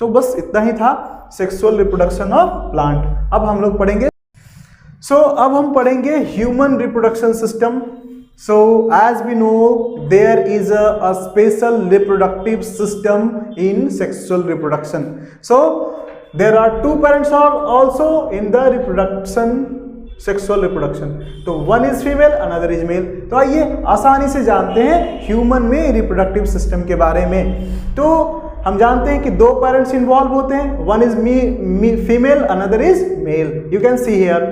तो बस इतना ही था सेक्सुअल रिप्रोडक्शन ऑफ प्लांट। अब हम लोग पढ़ेंगे अब हम पढ़ेंगे human reproduction system. So as we know, there is a special reproductive system in sexual reproduction. So there are two parents are also in the sexual reproduction. तो one is female, another is male. तो आइए आसानी से जानते हैं human में reproductive system के बारे में। तो हम जानते हैं कि दो पेरेंट्स इन्वॉल्व होते हैं, one is female, another is male. You can see here,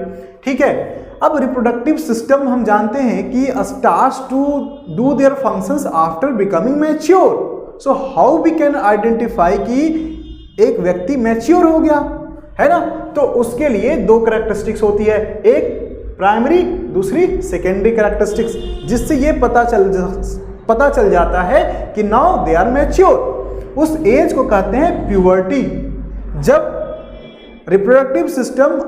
ठीक है। अब रिप्रोडक्टिव सिस्टम हम जानते हैं कि starts to do their functions after becoming mature. So how we can identify कि एक व्यक्ति मैच्योर हो गया है ना, तो उसके लिए दो कैरेक्टरिस्टिक्स होती है, एक प्राइमरी, दूसरी सेकेंडरी कैरेक्टरिस्टिक्स, जिससे ये पता चल जाता है कि नाउ दे आर मैच्योर। उस एज को कहते हैं प्यूबर्टी। जब reproductive system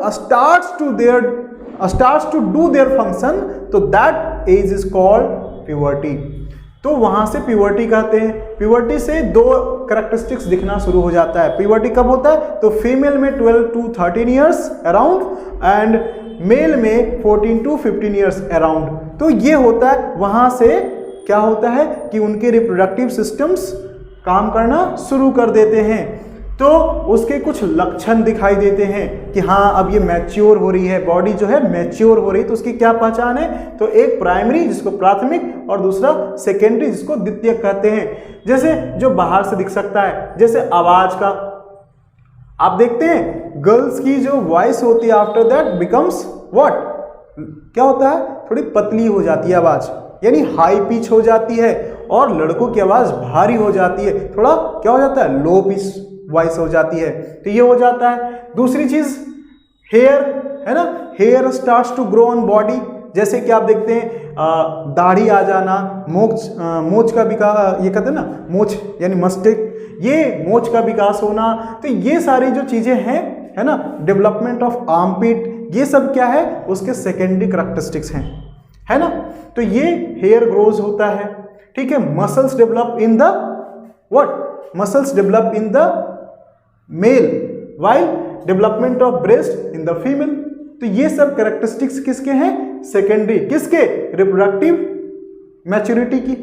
starts to do their function, तो that age is called puberty। तो वहां से प्यूबर्टी कहते हैं। प्यूबर्टी से दो कैरेक्टरिस्टिक्स दिखना शुरू हो जाता है। प्यूबर्टी कब होता है, तो फीमेल में 12 to 13 years around and male में 14 to 15 ईयर्स अराउंड। तो ये होता है, वहां से क्या होता है कि उनके रिप्रोडक्टिव सिस्टम्स काम करना शुरू कर देते हैं। तो उसके कुछ लक्षण दिखाई देते हैं कि हाँ अब ये मैच्योर हो रही है, बॉडी जो है मैच्योर हो रही है। तो उसकी क्या पहचान है, तो एक प्राइमरी जिसको प्राथमिक और दूसरा सेकेंडरी जिसको द्वितीयक कहते हैं। जैसे जो बाहर से दिख सकता है, जैसे आवाज का आप देखते हैं गर्ल्स की जो वॉइस होती है आफ्टर दैट बिकम्स व्हाट, क्या होता है, थोड़ी पतली हो जाती है आवाज, यानी हाई पिच हो जाती है। और लड़कों की आवाज़ भारी हो जाती है, थोड़ा क्या हो जाता है, लो पिच वॉइस हो जाती है, तो ये हो जाता है। दूसरी चीज़ हेयर है ना, hair starts to grow on body, जैसे कि आप देखते हैं दाढ़ी आ जाना, मोच का विकास, ये कहते हैं ना मोच यानी मस्टिक, ये मोच का विकास होना, तो ये सारी जो चीज़ें हैं है ना, डेवलपमेंट ऑफ आर्मपिट, ये सब क्या है, उसके सेकेंडरी करैक्टरिस्टिक्स हैं, है ना। तो ये हेयर ग्रोज होता है, ठीक है। Muscles develop in the what, muscles develop in the male while development of breast in the female. तो ये सब कैरेक्टरिस्टिक्स किसके हैं, सेकेंडरी, किसके, रिप्रोडक्टिव मैच्योरिटी की।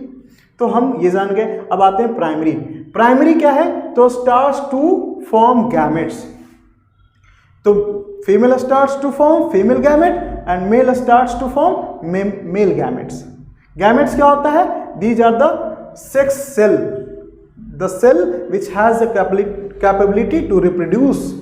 तो हम ये जान गए। अब आते हैं प्राइमरी। प्राइमरी क्या है, तो स्टार्ट्स टू फॉर्म गैमेट्स, तो female starts to form female gamete and male starts to form male gametes. Gametes क्या होता है, these are the sex cell, the cell which has the capability to reproduce.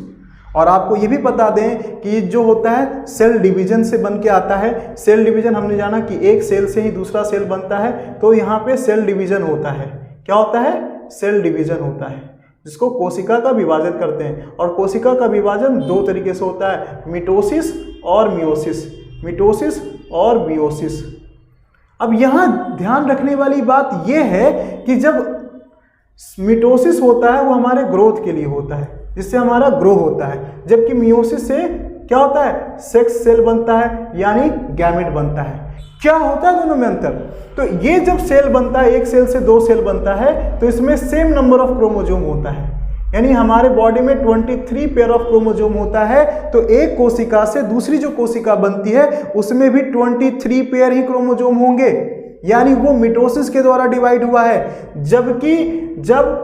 और आपको ये भी बता दें कि जो होता है सेल डिवीजन से बन के आता है। सेल डिवीजन हमने जाना कि एक सेल से ही दूसरा सेल बनता है, तो यहाँ पे सेल डिवीजन होता है। क्या होता है, सेल डिवीजन होता है, जिसको कोशिका का विभाजन करते हैं। और कोशिका का विभाजन दो तरीके से होता है, मिटोसिस और मियोसिस, मिटोसिस और मियोसिस। अब यहाँ ध्यान रखने वाली बात यह है कि जब मिटोसिस होता है वो हमारे ग्रोथ के लिए होता है, जिससे हमारा ग्रो होता है, जबकि मियोसिस से क्या होता है, सेक्स सेल बनता है यानी गैमेट बनता है। क्या होता है दोनों में अंतर, तो ये जब सेल बनता है, एक सेल से दो सेल बनता है, तो इसमें सेम नंबर ऑफ क्रोमोजोम होता है, यानी हमारे बॉडी में 23 पेयर ऑफ क्रोमोजोम होता है। तो एक कोशिका से दूसरी जो कोशिका बनती है उसमें भी 23 पेयर ही क्रोमोजोम होंगे, यानी वो मिटोसिस के द्वारा डिवाइड हुआ है। जबकि जब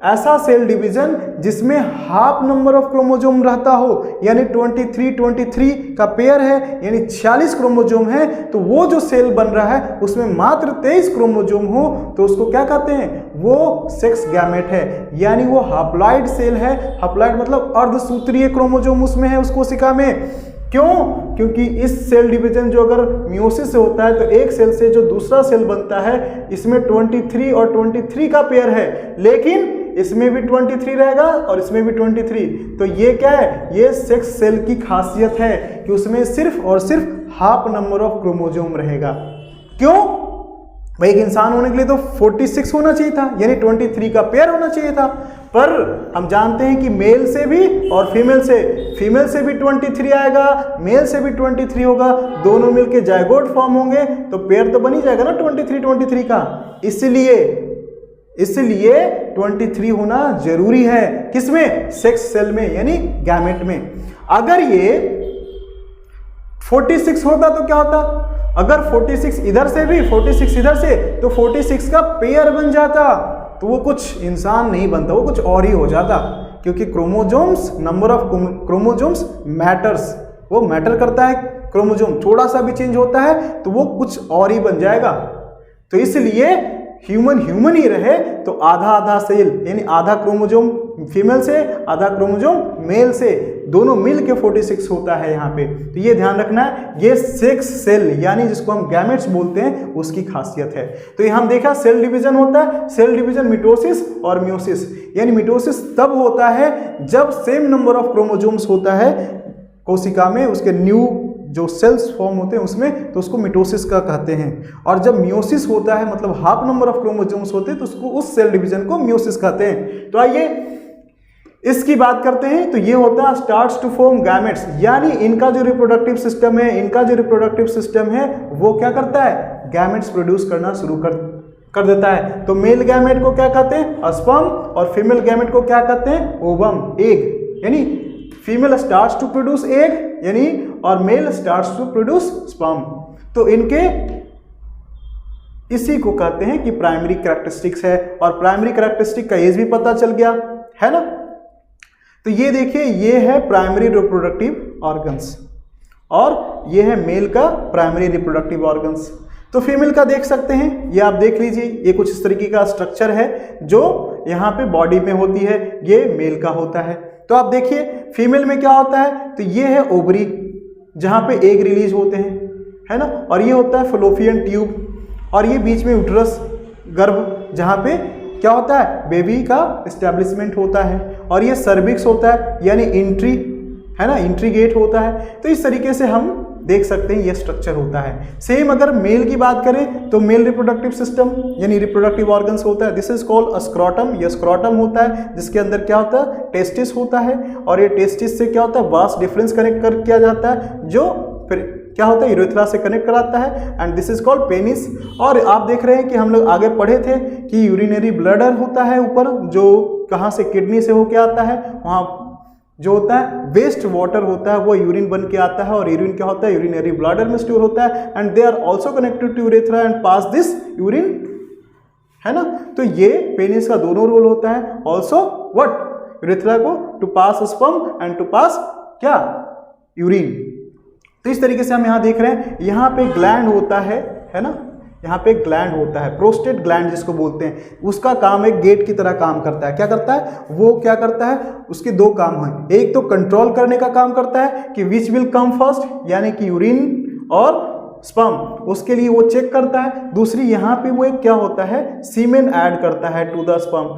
ऐसा सेल डिवीजन जिसमें हाफ नंबर ऑफ क्रोमोजोम रहता हो, यानी 23 का पेयर है, यानी 46 क्रोमोजोम है, तो वो जो सेल बन रहा है उसमें मात्र 23 क्रोमोजोम हो, तो उसको क्या कहते हैं, वो सेक्स गैमेट है, यानी वो हैप्लॉइड सेल है। हैप्लॉइड मतलब अर्धसूत्रीय क्रोमोजोम उसमें है, उस कोशिका में। क्यों, क्योंकि इस सेल डिवीजन जो अगर मियोसिस से होता है तो एक सेल से जो दूसरा सेल बनता है, इसमें 23 और 23 का पेयर है, लेकिन इसमें भी 23 रहेगा और इसमें भी 23। तो ये क्या है, ये सेक्स सेल की खासियत है कि उसमें सिर्फ और सिर्फ हाफ नंबर ऑफ क्रोमोजोम रहेगा। क्यों भाई, एक इंसान होने के लिए तो 46 होना चाहिए था, यानी 23 का पेयर होना चाहिए था, पर हम जानते हैं कि मेल से भी और फीमेल से भी 23 आएगा, मेल से भी 23 होगा, दोनों मिलके जायगोट फॉर्म होंगे, तो पेयर तो बन ही जाएगा ना 23 का। इसलिए 23 होना जरूरी है, किसमें, सेक्स सेल में यानी गैमेट में। अगर ये 46 होता तो क्या होता, अगर 46 इधर से भी 46 इधर से, तो 46 का पेयर बन जाता, तो वो कुछ इंसान नहीं बनता, वो कुछ और ही हो जाता। क्योंकि chromosomes, number of chromosomes matters, वो मैटर करता है। क्रोमोजोम थोड़ा सा भी चेंज होता है तो वो कुछ और ही बन जाएगा। तो इसलिए ह्यूमन ही रहे तो आधा आधा सेल, यानी आधा क्रोमोजोम फीमेल से आधा क्रोमोजोम मेल से, दोनों मिल के 46 होता है यहाँ पे। तो ये ध्यान रखना है, ये सेक्स सेल यानी जिसको हम गैमेट्स बोलते हैं उसकी खासियत है। तो ये हम देखा सेल डिवीजन होता है, सेल डिवीजन मिटोसिस और मियोसिस, यानी मिटोसिस तब होता है जब सेम नंबर ऑफ क्रोमोजोम्स होता है कोशिका में, उसके न्यू जो सेल्स फॉर्म होते हैं उसमें, तो उसको मिटोसिस का कहते हैं। और जब मियोसिस होता है मतलब हाफ नंबर ऑफ क्रोमोजोम्स होते हैं, तो उसको उस सेल डिवीजन को मियोसिस कहते हैं। तो आइए इसकी बात करते हैं। तो ये होता है स्टार्ट्स टू फॉर्म गैमेट्स, यानी इनका जो रिप्रोडक्टिव सिस्टम है वो क्या करता है, गैमेट्स प्रोड्यूस करना शुरू कर देता है। तो मेल गैमेट को क्या कहते हैं, स्पर्म, और फीमेल गैमेट को क्या कहते हैं, ओवम, एग। यानी female starts to produce egg यानी, और male starts to produce sperm. तो इनके इसी को कहते हैं कि प्राइमरी कैरेक्टरिस्टिक्स है। और प्राइमरी कैरेक्टरिस्टिक का एज भी पता चल गया है ना। तो ये देखिए, ये है प्राइमरी रिप्रोडक्टिव ऑर्गन्स और ये है मेल का प्राइमरी रिप्रोडक्टिव ऑर्गन्स। तो फीमेल का देख सकते हैं, ये आप देख लीजिए, ये कुछ इस तरीके का स्ट्रक्चर है जो यहाँ पे बॉडी में होती है, ये मेल का होता है। तो आप देखिए फीमेल में क्या होता है, तो ये है ओवरी जहाँ पे एग रिलीज होते हैं, है ना, और ये होता है फलोपियन ट्यूब, और ये बीच में यूट्रस, गर्भ, जहाँ पे क्या होता है, बेबी का एस्टेब्लिशमेंट होता है, और ये सर्विक्स होता है यानी एंट्री, है ना, एंट्री गेट होता है। तो इस तरीके से हम देख सकते हैं ये स्ट्रक्चर होता है। सेम अगर मेल की बात करें तो मेल रिप्रोडक्टिव सिस्टम यानी रिप्रोडक्टिव ऑर्गन्स होता है, this is called a scrotum. ये स्क्रोटम होता है जिसके अंदर क्या होता है, टेस्टिस होता है, और ये टेस्टिस से क्या होता है, वास डिफरेंस कनेक्ट कर किया जाता है, जो फिर क्या होता है, यूरेथ्रा से कनेक्ट कराता है, and this is called penis. और आप देख रहे हैं कि हम लोग आगे पढ़े थे कि यूरिनरी ब्लडर होता है ऊपर, जो कहाँ से, किडनी से होके आता है, वहाँ जो होता है वेस्ट वाटर होता है वो यूरिन बन के आता है, और यूरिन क्या होता है, यूरिनरी ब्लडर में स्टोर होता है, and they are also connected to urethra and pass this urine, है ना। तो ये पेनिस का दोनों रोल होता है, ऑल्सो व्हाट, यूरेथ्रा को to pass sperm and to pass क्या, यूरिन। तो इस तरीके से हम यहाँ देख रहे हैं, यहाँ पे ग्लैंड होता है ना, यहाँ पे एक ग्लैंड होता है, प्रोस्टेट ग्लैंड जिसको बोलते हैं, उसका काम एक गेट की तरह काम करता है। क्या करता है वो, क्या करता है, उसके दो काम हैं, एक तो कंट्रोल करने का काम करता है कि विच विल कम फर्स्ट, यानी कि यूरिन और स्पर्म, उसके लिए वो चेक करता है। दूसरी यहाँ पे वो एक क्या होता है, सीमेन ऐड करता है to the sperm,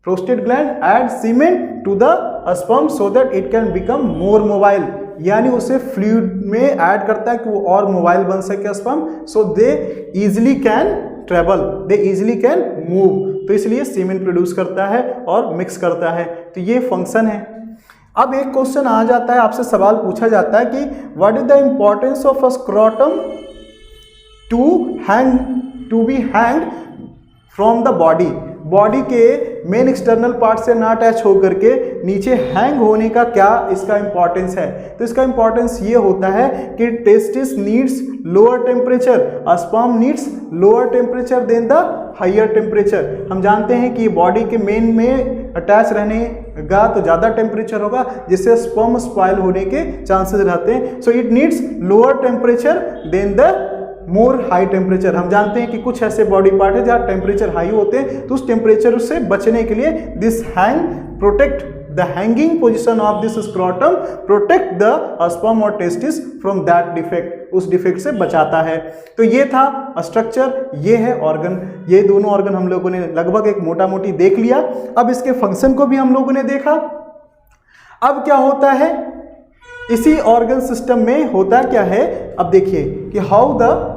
prostate gland add semen to the sperm so that it can become more mobile, यानी उसे फ्लूइड में ऐड करता है कि वो और मोबाइल बन सके sperm, so they easily can travel, they easily can move. तो इसलिए सीमेन प्रोड्यूस करता है और मिक्स करता है, तो ये फंक्शन है। अब एक क्वेश्चन आ जाता है, आपसे सवाल पूछा जाता है कि what is the importance of a scrotum to be hanged from the body, body के मेन एक्सटर्नल पार्ट से ना अटैच होकर के नीचे हैंग होने का क्या इसका इंपॉर्टेंस है। तो इसका इंपॉर्टेंस ये होता है कि testis needs lower temperature, sperm needs lower temperature than the higher temperature. हम जानते हैं कि बॉडी के मेन में अटैच रहने का तो ज़्यादा टेम्परेचर होगा, जिससे स्पर्म स्पॉइल होने के चांसेस रहते हैं। So it needs lower temperature than the more high temperature. हम जानते हैं कि कुछ ऐसे बॉडी पार्ट है जहाँ टेम्परेचर हाई होते हैं, तो उस टेम्परेचर से बचने के लिए this hang protect the hanging position of this scrotum protect the sperm और टेस्टिस फ्रॉम दैट डिफेक्ट, उस डिफेक्ट से बचाता है। तो ये था स्ट्रक्चर, ये है ऑर्गन, ये दोनों ऑर्गन हम लोगों ने लगभग एक मोटा मोटी देख लिया। अब इसके फंक्शन को भी हम लोगों ने देखा। अब क्या होता है इसी ऑर्गन सिस्टम में, होता क्या है, अब देखिए कि हाउ द,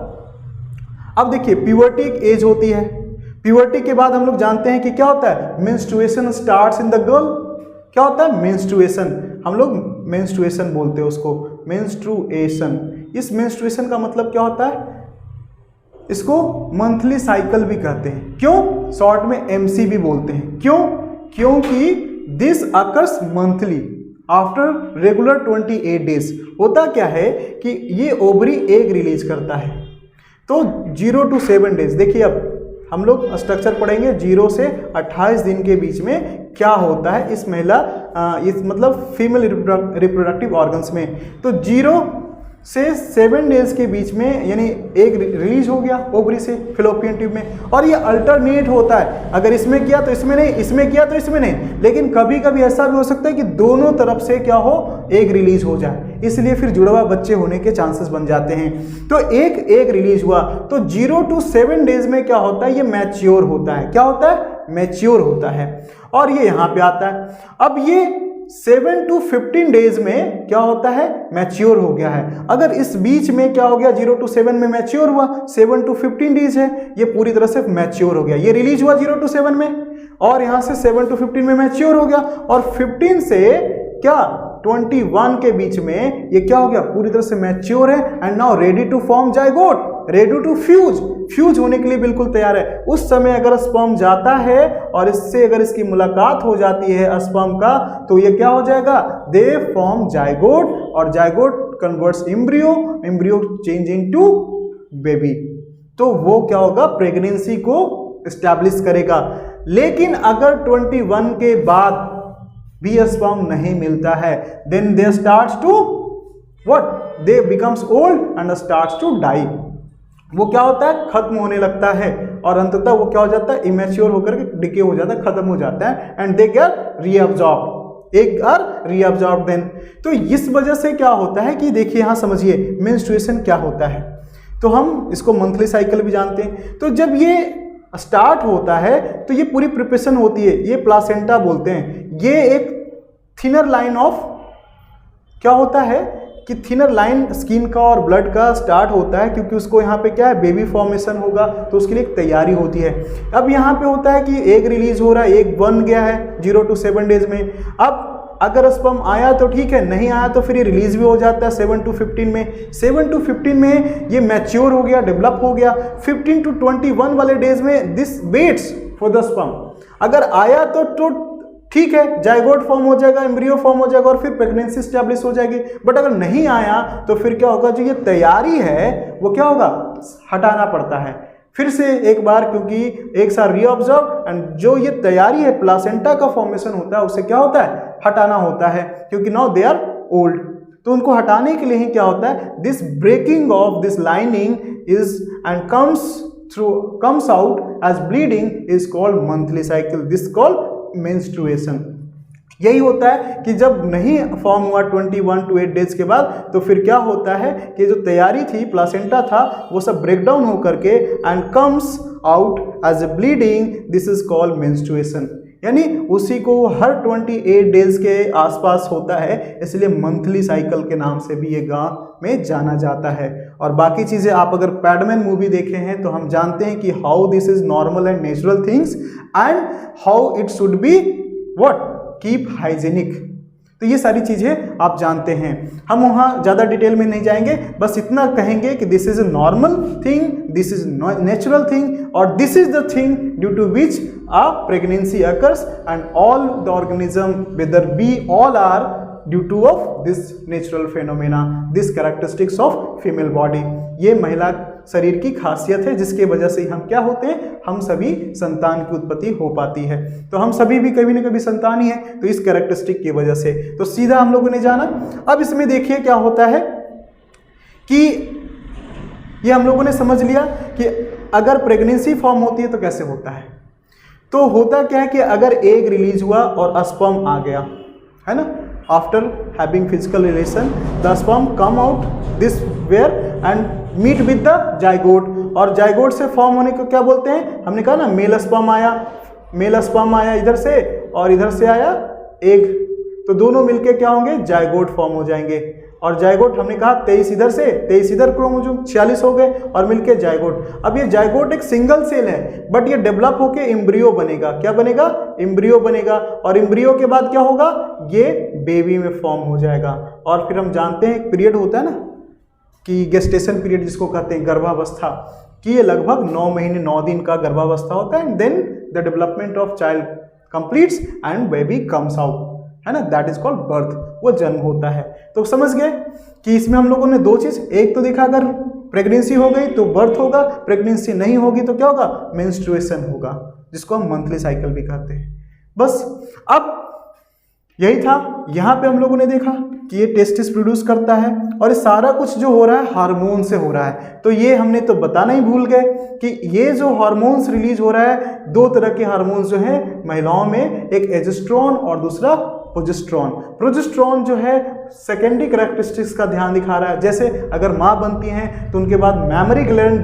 अब देखिए प्यूबर्टी एक एज होती है, प्यूबर्टी के बाद हम लोग जानते हैं कि क्या होता है, menstruation starts in the girl. क्या होता है मेंस्ट्रुएशन, हम लोग मेंस्ट्रुएशन बोलते हैं उसको, मेंस्ट्रुएशन। इस मेंस्ट्रुएशन का मतलब क्या होता है, इसको मंथली साइकिल भी कहते हैं। क्यों, शॉर्ट में एमसी भी बोलते हैं। क्यों, क्योंकि this occurs monthly after regular 28 days. होता क्या है कि ये ओवरी एग रिलीज करता है, तो 0 to 7 डेज। देखिए अब हम लोग स्ट्रक्चर पढ़ेंगे, 0 से 28 दिन के बीच में क्या होता है इस महिला, इस मतलब फीमेल रिप्रोडक्टिव ऑर्गन्स में। तो 0 से 7 डेज के बीच में यानी एग रिलीज हो गया ओवरी से फिलोपियन ट्यूब में, और ये अल्टरनेट होता है, अगर इसमें किया तो इसमें नहीं, इसमें किया तो इसमें नहीं। लेकिन कभी कभी ऐसा भी हो सकता है कि दोनों तरफ से क्या हो, एग रिलीज हो जाए, इसलिए फिर जुड़वा बच्चे होने के चांसेस बन जाते हैं। तो एक एग रिलीज हुआ तो 0 to 7 डेज में क्या होता है, ये मैच्योर होता है। क्या होता है, मैच्योर होता है, और ये यहाँ पे आता है। अब ये 7 to 15 डेज में क्या होता है, मैच्योर हो गया है। अगर इस बीच में क्या हो गया, 0 to 7 में मैच्योर हुआ, 7 to 15 डेज है, ये पूरी तरह से मैच्योर हो गया। ये रिलीज हुआ 0 to 7 में, और यहाँ से 7 to 15 में मैच्योर हो गया, और 15 से क्या 21 के बीच में ये क्या हो गया, पूरी तरह से मैच्योर है, and now ready to form zygote, ready to fuse, fuse होने के लिए बिल्कुल तैयार है। उस समय अगर स्पर्म जाता है और इससे अगर इसकी मुलाकात हो जाती है स्पर्म का, तो ये क्या हो जाएगा, दे फॉर्म जाइगोट, और zygote converts embryo, embryo change into baby. तो वो क्या होगा, प्रेगनेंसी को एस्टैब्लिश करेगा। लेकिन अगर 21 के बाद भी स्पर्म नहीं मिलता है, then they starts to what, they becomes old and starts to die. वो क्या होता है, खत्म होने लगता है, और अंततः वो क्या हो जाता है, इमेच्योर होकर के डिके हो जाता है, खत्म हो जाता है, एंड दे गेट रीअब्जॉर्ब्ड, एक आर रीअब्जॉर्ब्ड देन। तो इस वजह से क्या होता है कि देखिए यहाँ समझिए मेंस्ट्रुएशन क्या होता है। तो हम इसको मंथली साइकिल भी जानते हैं। तो जब ये स्टार्ट होता है तो ये पूरी प्रिपरेशन होती है, ये प्लासेंटा बोलते हैं। ये एक थिनर लाइन ऑफ क्या होता है कि थिनर लाइन स्किन का और ब्लड का स्टार्ट होता है, क्योंकि उसको यहाँ पे क्या है, बेबी फॉर्मेशन होगा, तो उसके लिए एक तैयारी होती है। अब यहाँ पे होता है कि एग रिलीज हो रहा है, एग बन गया है 0 to 7 डेज में। अब अगर स्पर्म आया तो ठीक है, नहीं आया तो फिर ये रिलीज भी हो जाता है 7 to 15 में। 7 to 15 में ये मैच्योर हो गया, डेवलप हो गया। 15 to 21 वाले डेज में this waits for the sperm. अगर आया तो ठीक है, जाइगोट फॉर्म हो जाएगा, एम्ब्रियो फॉर्म हो जाएगा और फिर प्रेगनेंसी स्टैब्लिश हो जाएगी। बट अगर नहीं आया तो फिर क्या होगा, जो ये तैयारी है वो क्या होगा, हटाना पड़ता है फिर से एक बार, क्योंकि एक साथ रीऑब्जर्व एंड जो ये तैयारी है प्लासेंटा का फॉर्मेशन होता है उसे क्या होता है, हटाना होता है, क्योंकि नाउ दे आर ओल्ड। तो उनको हटाने के लिए ही क्या होता है, this breaking of this lining is and comes out as bleeding is called monthly cycle, this called menstruation. यही होता है कि जब नहीं फॉर्म हुआ 21 to 8 डेज के बाद, तो फिर क्या होता है कि जो तैयारी थी, प्लासेंटा था, वो सब ब्रेक डाउन होकर के and comes out as a bleeding, this is called menstruation. यानी उसी को हर 28 डेज के आसपास होता है, इसलिए मंथली साइकिल के नाम से भी ये गांव में जाना जाता है। और बाकी चीज़ें आप अगर पैडमैन मूवी देखे हैं तो हम जानते हैं कि how this is normal and natural things and how it should be what, keep hygienic. तो ये सारी चीज़ें आप जानते हैं, हम वहाँ ज़्यादा डिटेल में नहीं जाएंगे, बस इतना कहेंगे कि this is a normal thing, this is natural thing और this is the thing due to which a pregnancy occurs and all the organism, whether we all are due to of this natural phenomena, this characteristics of female body। ये महिला शरीर की खासियत है जिसके वजह से हम क्या होते हैं, हम सभी संतान की उत्पत्ति हो पाती है। तो हम सभी भी कभी न कभी संतान ही है, तो इस कैरेक्टरिस्टिक की वजह से। तो सीधा हम लोगों ने जाना। अब इसमें देखिए क्या होता है कि ये हम लोगों ने समझ लिया कि अगर प्रेगनेंसी फॉर्म होती है तो कैसे होता है। तो होता क्या है कि अगर एग रिलीज हुआ और स्पर्म आ गया, है ना, after having physical relation the sperm come out this where and meet with the zygote, और जाइगोट से फॉर्म होने को क्या बोलते हैं, हमने कहा ना मेल स्पर्म आया इधर से और इधर से आया एग, तो दोनों मिलके क्या होंगे, जाइगोट फॉर्म हो जाएंगे। और जाइगोट हमने कहा 23 इधर से 23 इधर, क्रोमोसोम 46 हो गए और मिलके जाइगोट। अब ये जाइगोट एक सिंगल सेल है, बट ये डेवलप होके एम्ब्रियो बनेगा। क्या बनेगा, एम्ब्रियो बनेगा, और एम्ब्रियो के बाद क्या होगा, ये बेबी में फॉर्म हो जाएगा। और फिर हम जानते हैं एक पीरियड होता है ना कि गेस्टेशन पीरियड जिसको कहते हैं, गर्भावस्था, कि ये लगभग 9 महीने 9 दिन का गर्भावस्था होता है। And then the development of child completes and baby comes out, है ना, दैट इज कॉल्ड बर्थ, वो जन्म होता है। तो समझ गए कि इसमें हम लोगों ने दो चीज, एक तो देखा अगर प्रेगनेंसी हो गई तो बर्थ होगा, प्रेगनेंसी नहीं होगी तो क्या होगा, मेंस्ट्रुएशन होगा, जिसको हम मंथली साइकिल भी कहते हैं। बस अब यही था, यहाँ पे हम लोगों ने देखा कि ये टेस्टिस प्रोड्यूस करता है और ये सारा कुछ जो हो रहा है हार्मोन से हो रहा है। तो ये हमने तो बताना ही भूल गए कि ये जो हार्मोन्स रिलीज हो रहा है, 2 तरह के हार्मोन्स जो हैं महिलाओं में, एक एस्ट्रोजन और दूसरा प्रोजेस्टेरोन। प्रोजेस्टेरोन जो है सेकेंडरी कैरेक्टरिस्टिक्स का ध्यान दिखा रहा है, जैसे अगर माँ बनती हैं तो उनके बाद मैमरी ग्लैंड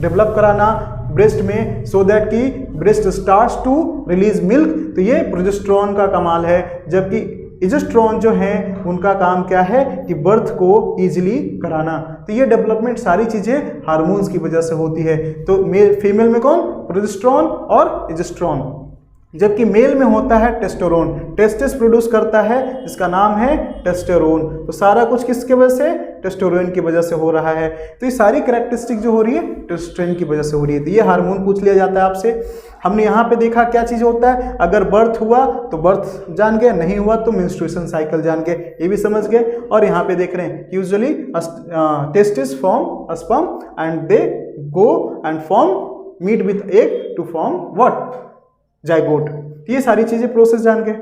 डेवलप कराना ब्रेस्ट में, सो दैट कि breast starts to release milk, तो ये प्रोजेस्टेरोन का कमाल है। जबकि एस्ट्रोजन जो है उनका काम क्या है कि बर्थ को इजीली कराना। तो ये डेवलपमेंट सारी चीज़ें हार्मोन्स की वजह से होती है। तो फीमेल में कौन, प्रोजेस्टेरोन और एस्ट्रोजन, जबकि मेल में होता है टेस्टोरोन, टेस्टिस प्रोड्यूस करता है जिसका नाम है टेस्टोरोन। तो सारा कुछ किसके वजह से, टेस्टोरोन की वजह से हो रहा है। तो ये सारी कैरेक्टरिस्टिक जो हो रही है टेस्टोस्टेरोन की वजह से हो रही है। तो ये हार्मोन पूछ लिया जाता है आपसे। हमने यहाँ पे देखा क्या चीज़ होता है, अगर बर्थ हुआ तो बर्थ जान गए, नहीं हुआ तो मेंस्ट्रुएशन साइकिल जान गए, ये भी समझ गए। और यहाँ पे देख रहे हैं usually testis form sperm and they go and form meet with egg to form what, zygote. ये सारी चीजें प्रोसेस जान गए।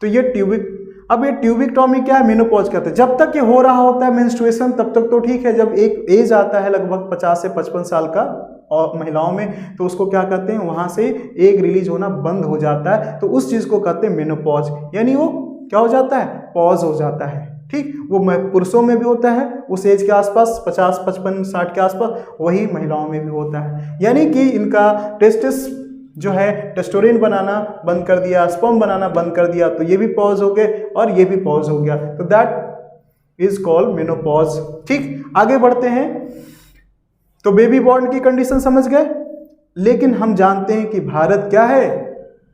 तो ये ट्यूबिक, अब ये ट्यूबिक्टोमी क्या है, मेनोपॉज कहते हैं। जब तक ये हो रहा होता है मेंस्ट्रुएशन तब तक तो ठीक है, जब एक एज आता है लगभग 50 से 55 साल का और महिलाओं में, तो उसको क्या कहते हैं, वहां से एग रिलीज होना बंद हो जाता है, तो उस चीज को कहते हैं मेनोपॉज, यानी वो क्या हो जाता है, पॉज हो जाता है। ठीक, वो पुरुषों में भी होता है उस एज के आसपास 50, 55, 60 के आसपास, वही महिलाओं में भी होता है। यानी कि इनका टेस्टिस जो है टेस्टोस्टेरोन बनाना बंद कर दिया, स्पर्म बनाना बंद कर दिया, तो ये भी पॉज हो गए और ये भी पॉज हो गया, तो दैट इज कॉल्ड मेनोपॉज। ठीक, आगे बढ़ते हैं। तो बेबी बॉर्न की कंडीशन समझ गए, लेकिन हम जानते हैं कि भारत क्या है,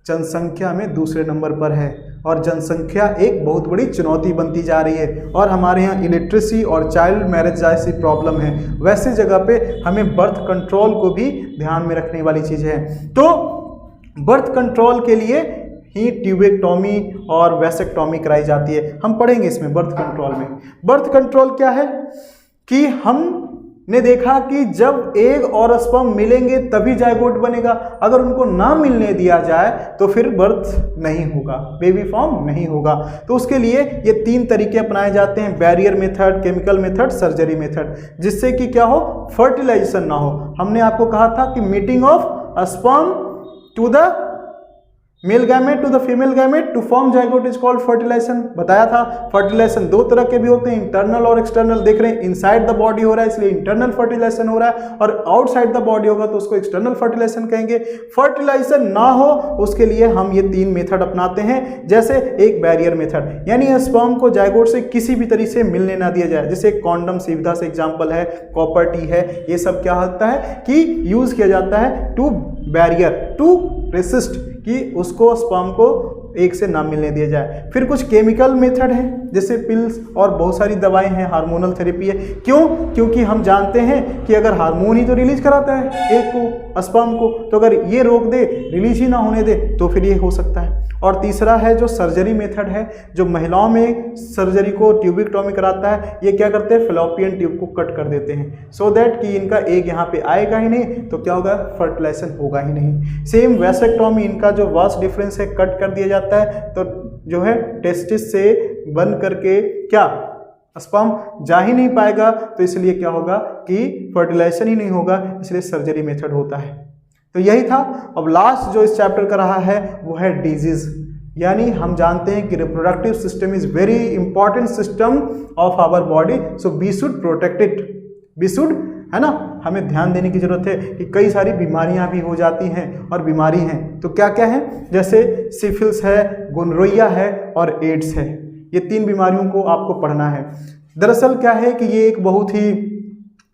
जनसंख्या में दूसरे नंबर पर है और जनसंख्या एक बहुत बड़ी चुनौती बनती जा रही है और हमारे यहाँ इलिटरेसी और चाइल्ड मैरिज जैसी प्रॉब्लम है। वैसे जगह पे हमें बर्थ कंट्रोल को भी ध्यान में रखने वाली चीज़ है। तो बर्थ कंट्रोल के लिए ही ट्यूबेक्टोमी और वैसेक्टोमी कराई जाती है। हम पढ़ेंगे इसमें बर्थ कंट्रोल में। बर्थ कंट्रोल क्या है कि हमने देखा कि जब एग और स्पर्म मिलेंगे तभी जायगोट बनेगा, अगर उनको ना मिलने दिया जाए तो फिर बर्थ नहीं होगा, बेबी फॉर्म नहीं होगा। तो उसके लिए ये 3 तरीके अपनाए जाते हैं, barrier method, chemical method, surgery method, जिससे कि क्या हो, फर्टिलाइजेशन ना हो। हमने आपको कहा था कि meeting of sperm to the male gamete to the female gamete to form zygote is called fertilisation. बताया था फर्टिलाइजेशन 2 तरह के भी होते हैं, इंटरनल और एक्सटर्नल। देख रहे हैं इनसाइड द बॉडी हो रहा है इसलिए इंटरनल फर्टिलाइजेशन हो रहा है, और आउटसाइड द बॉडी होगा तो उसको एक्सटर्नल फर्टिलाइजेशन कहेंगे। फर्टिलाइजेशन ना हो उसके लिए हम ये 3 मेथड अपनाते हैं। जैसे एक बैरियर मेथड, यानी स्पर्म को जाइगोट से किसी भी तरीके से मिलने ना दिया जाए, जैसे कॉन्डम सुविधा से एग्जाम्पल है, कॉपर टी है, ये सब क्या होता है कि यूज किया जाता है टू बैरियर, टू रेसिस्ट कि उसको स्पर्म को एक से ना मिलने दिया जाए। फिर कुछ केमिकल मेथड हैं जैसे पिल्स और बहुत सारी दवाएं हैं, हार्मोनल थेरेपी है। क्यों? क्योंकि हम जानते हैं कि अगर हार्मोन ही तो रिलीज कराता है एक को, स्पर्म को, तो अगर ये रोक दे, रिलीज ही ना होने दे, तो फिर ये हो सकता है। और तीसरा है जो सर्जरी मेथड है, जो महिलाओं में सर्जरी को ट्यूबिक्टोमी कराता है। ये क्या करते हैं, फेलोपियन ट्यूब को कट कर देते हैं सो दैट कि इनका एग यहाँ पे आएगा ही नहीं, तो क्या होगा, फर्टिलाइजेशन होगा ही नहीं। सेम वैसेक्टोमी, इनका जो वास्ट डिफरेंस है कट कर दिया जाता है, तो जो है टेस्टिस से बंद करके क्या स्पर्म जा ही नहीं पाएगा, तो इसलिए क्या होगा कि फर्टिलाइजेशन ही नहीं होगा, इसलिए सर्जरी मेथड होता है। तो यही था। अब लास्ट जो इस चैप्टर का रहा है वो है डिजीज, यानी हम जानते हैं कि reproductive system is very important system of our body, so we should protect it, we should, है ना, हमें ध्यान देने की जरूरत है कि कई सारी बीमारियां भी हो जाती हैं और बीमारी हैं, तो क्या क्या है, जैसे सिफिलिस है, गोनोरिया है और एड्स है। ये 3 बीमारियों को आपको पढ़ना है। दरअसल क्या है कि ये एक बहुत ही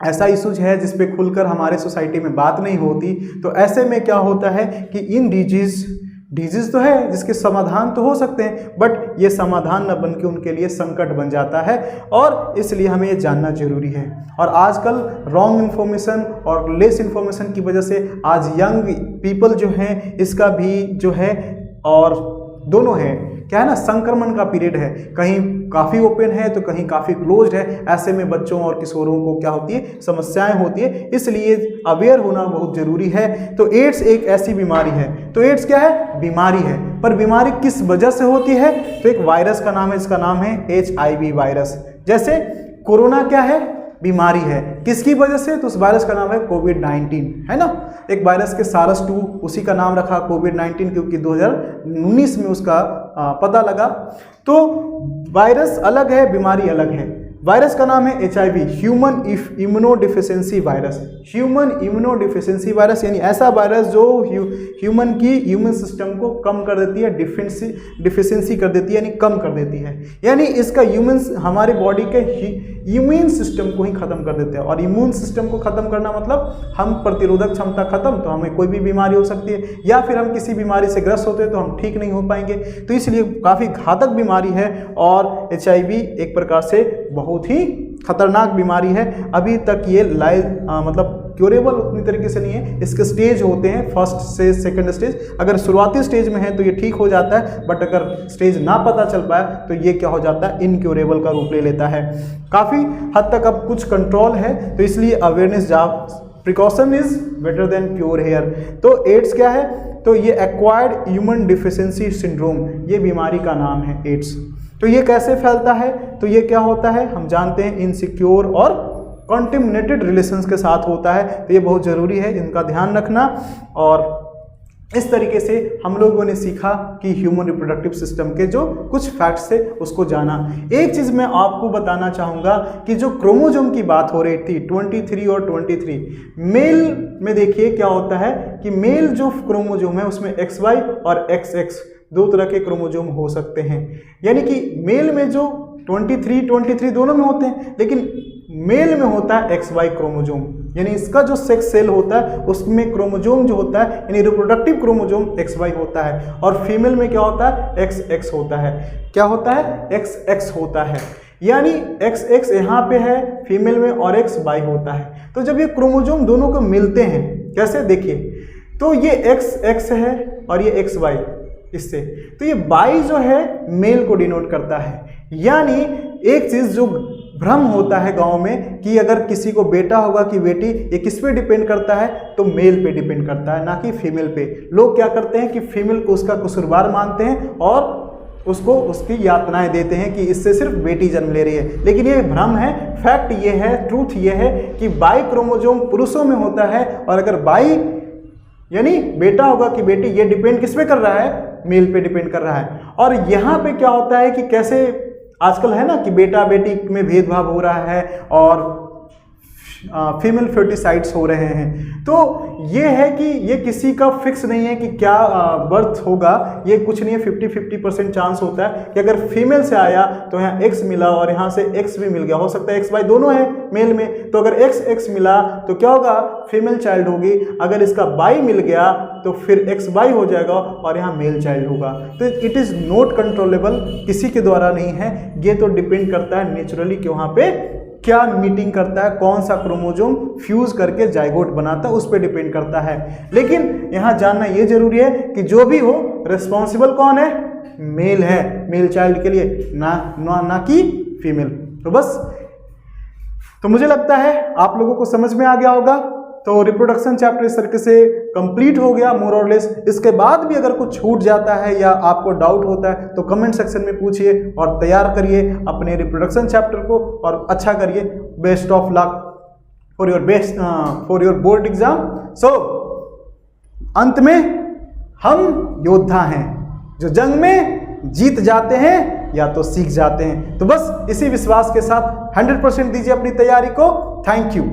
ऐसा इशूज है जिस पे खुलकर हमारे सोसाइटी में बात नहीं होती। तो ऐसे में क्या होता है कि इन डिजीज तो है जिसके समाधान तो हो सकते हैं, बट ये समाधान न बन के उनके लिए संकट बन जाता है, और इसलिए हमें ये जानना जरूरी है। और आजकल रॉन्ग इन्फॉर्मेशन और लेस इन्फॉर्मेशन की वजह से आज यंग पीपल जो हैं इसका भी जो है, और दोनों है, क्या है ना, संक्रमण का पीरियड है, कहीं काफ़ी ओपन है तो कहीं काफ़ी क्लोज्ड है। ऐसे में बच्चों और किशोरों को क्या होती है, समस्याएं होती है, इसलिए अवेयर होना बहुत ज़रूरी है। तो एड्स एक ऐसी बीमारी है। तो एड्स क्या है, बीमारी है, पर बीमारी किस वजह से होती है, तो एक वायरस का नाम है, इसका नाम है HIV वायरस। जैसे कोरोना क्या है, बीमारी है, किसकी वजह से, तो उस वायरस का नाम है कोविड-19, है ना। एक वायरस के सारस-2, उसी का नाम रखा कोविड-19 क्योंकि 2019 में उसका पता लगा। तो वायरस अलग है, बीमारी अलग है। वायरस का नाम है HIV, human immunodeficiency virus. Human immunodeficiency virus यानी ऐसा वायरस जो ह्यूमन की इम्यून सिस्टम को कम कर देती है, डिफिशियंसी कर देती है, यानी कम कर देती है। यानी इसका हमारे बॉडी के इम्यून सिस्टम को ही खत्म कर देते हैं। और इम्यून सिस्टम को खत्म करना मतलब हम प्रतिरोधक क्षमता खत्म, तो हमें कोई भी बीमारी हो सकती है, या फिर हम किसी बीमारी से ग्रस्त होते हैं तो हम ठीक नहीं हो पाएंगे। तो इसलिए काफ़ी घातक बीमारी है, और HIV एक प्रकार से बहुत ही खतरनाक बीमारी है। अभी तक ये मतलब क्योरेबल उतनी तरीके से नहीं है। इसके स्टेज होते हैं, फर्स्ट से सेकंड स्टेज। अगर शुरुआती स्टेज में है तो ये ठीक हो जाता है, बट अगर स्टेज ना पता चल पाया तो ये क्या हो जाता है, इनक्योरेबल का रूप ले लेता है। काफ़ी हद तक अब कुछ कंट्रोल है, तो इसलिए awareness precaution is better than pure hair. तो एड्स क्या है, तो ये एक्वायर्ड ह्यूमन डिफिशियंसी सिंड्रोम, ये बीमारी का नाम है एड्स। तो ये कैसे फैलता है, तो ये क्या होता है, हम जानते हैं इनसिक्योर और कॉन्टेमिनेटेड रिलेशंस के साथ होता है। तो ये बहुत ज़रूरी है, इनका ध्यान रखना। और इस तरीके से हम लोगों ने सीखा कि ह्यूमन रिप्रोडक्टिव सिस्टम के जो कुछ फैक्ट्स थे उसको जाना। एक चीज़ मैं आपको बताना चाहूँगा कि जो क्रोमोजोम की बात हो रही थी 23 और 23, मेल में देखिए क्या होता है कि मेल जो क्रोमोजोम है उसमें XY और XX दो तरह के क्रोमोजोम हो सकते हैं। यानी कि मेल में जो 23 दोनों में होते हैं, लेकिन मेल में होता है XY क्रोमोजोम, यानी इसका जो सेक्स सेल होता है उसमें क्रोमोजोम जो होता है यानी रिप्रोडक्टिव क्रोमोजोम XY होता है, और फीमेल में क्या होता है XX होता है। क्या होता है XX होता है, यानी XX यहाँ पे है फीमेल में और XY होता है। तो जब ये क्रोमोजोम दोनों को मिलते हैं, कैसे देखिए, तो ये XX है और ये XY इससे, तो ये Y जो है मेल को डिनोट करता है। यानी एक चीज जो भ्रम होता है गांव में कि अगर किसी को बेटा होगा कि बेटी, ये किस पे डिपेंड करता है, तो मेल पे डिपेंड करता है, ना कि फीमेल पे। लोग क्या करते हैं कि फीमेल को उसका कसूरवार मानते हैं और उसको उसकी यातनाएं देते हैं कि इससे सिर्फ बेटी जन्म ले रही है, लेकिन ये भ्रम है। फैक्ट ये है, ट्रूथ ये है कि बाई क्रोमोजोम पुरुषों में होता है, और अगर बाई यानी बेटा होगा कि बेटी, ये डिपेंड किस पे कर रहा है, मेल पे डिपेंड कर रहा है। और यहाँ पे क्या होता है कि कैसे आजकल है ना कि बेटा बेटी में भेदभाव हो रहा है और फीमेल फर्टिसाइड्स हो रहे हैं। तो ये है कि ये किसी का फिक्स नहीं है कि क्या बर्थ होगा, ये कुछ नहीं है, 50-50% चांस होता है कि अगर फीमेल से आया तो यहाँ X मिला और यहाँ से X भी मिल गया, हो सकता है XY दोनों है मेल में, तो अगर XX मिला तो क्या होगा, फीमेल चाइल्ड होगी। अगर इसका Y मिल गया तो फिर XY हो जाएगा और यहाँ मेल चाइल्ड होगा। तो इट इज़ नॉट कंट्रोलेबल, किसी के द्वारा नहीं है, ये तो डिपेंड करता है नेचुरली कि वहाँ पे क्या मीटिंग करता है, कौन सा क्रोमोजोम फ्यूज करके जाइगोट बनाता है, उस पर डिपेंड करता है। लेकिन यहाँ जानना ये जरूरी है कि जो भी हो रिस्पॉन्सिबल कौन है, मेल है, मेल चाइल्ड के लिए, ना कि फीमेल। तो बस, तो मुझे लगता है आप लोगों को समझ में आ गया होगा। तो रिप्रोडक्शन चैप्टर इस तरीके से कंप्लीट हो गया मोर और लेस। इसके बाद भी अगर कुछ छूट जाता है या आपको डाउट होता है तो कमेंट सेक्शन में पूछिए और तैयार करिए अपने रिप्रोडक्शन चैप्टर को और अच्छा करिए। Best of luck for your board exam. So अंत में हम योद्धा हैं जो जंग में जीत जाते हैं या तो सीख जाते हैं। तो बस इसी विश्वास के साथ 100% दीजिए अपनी तैयारी को। Thank you.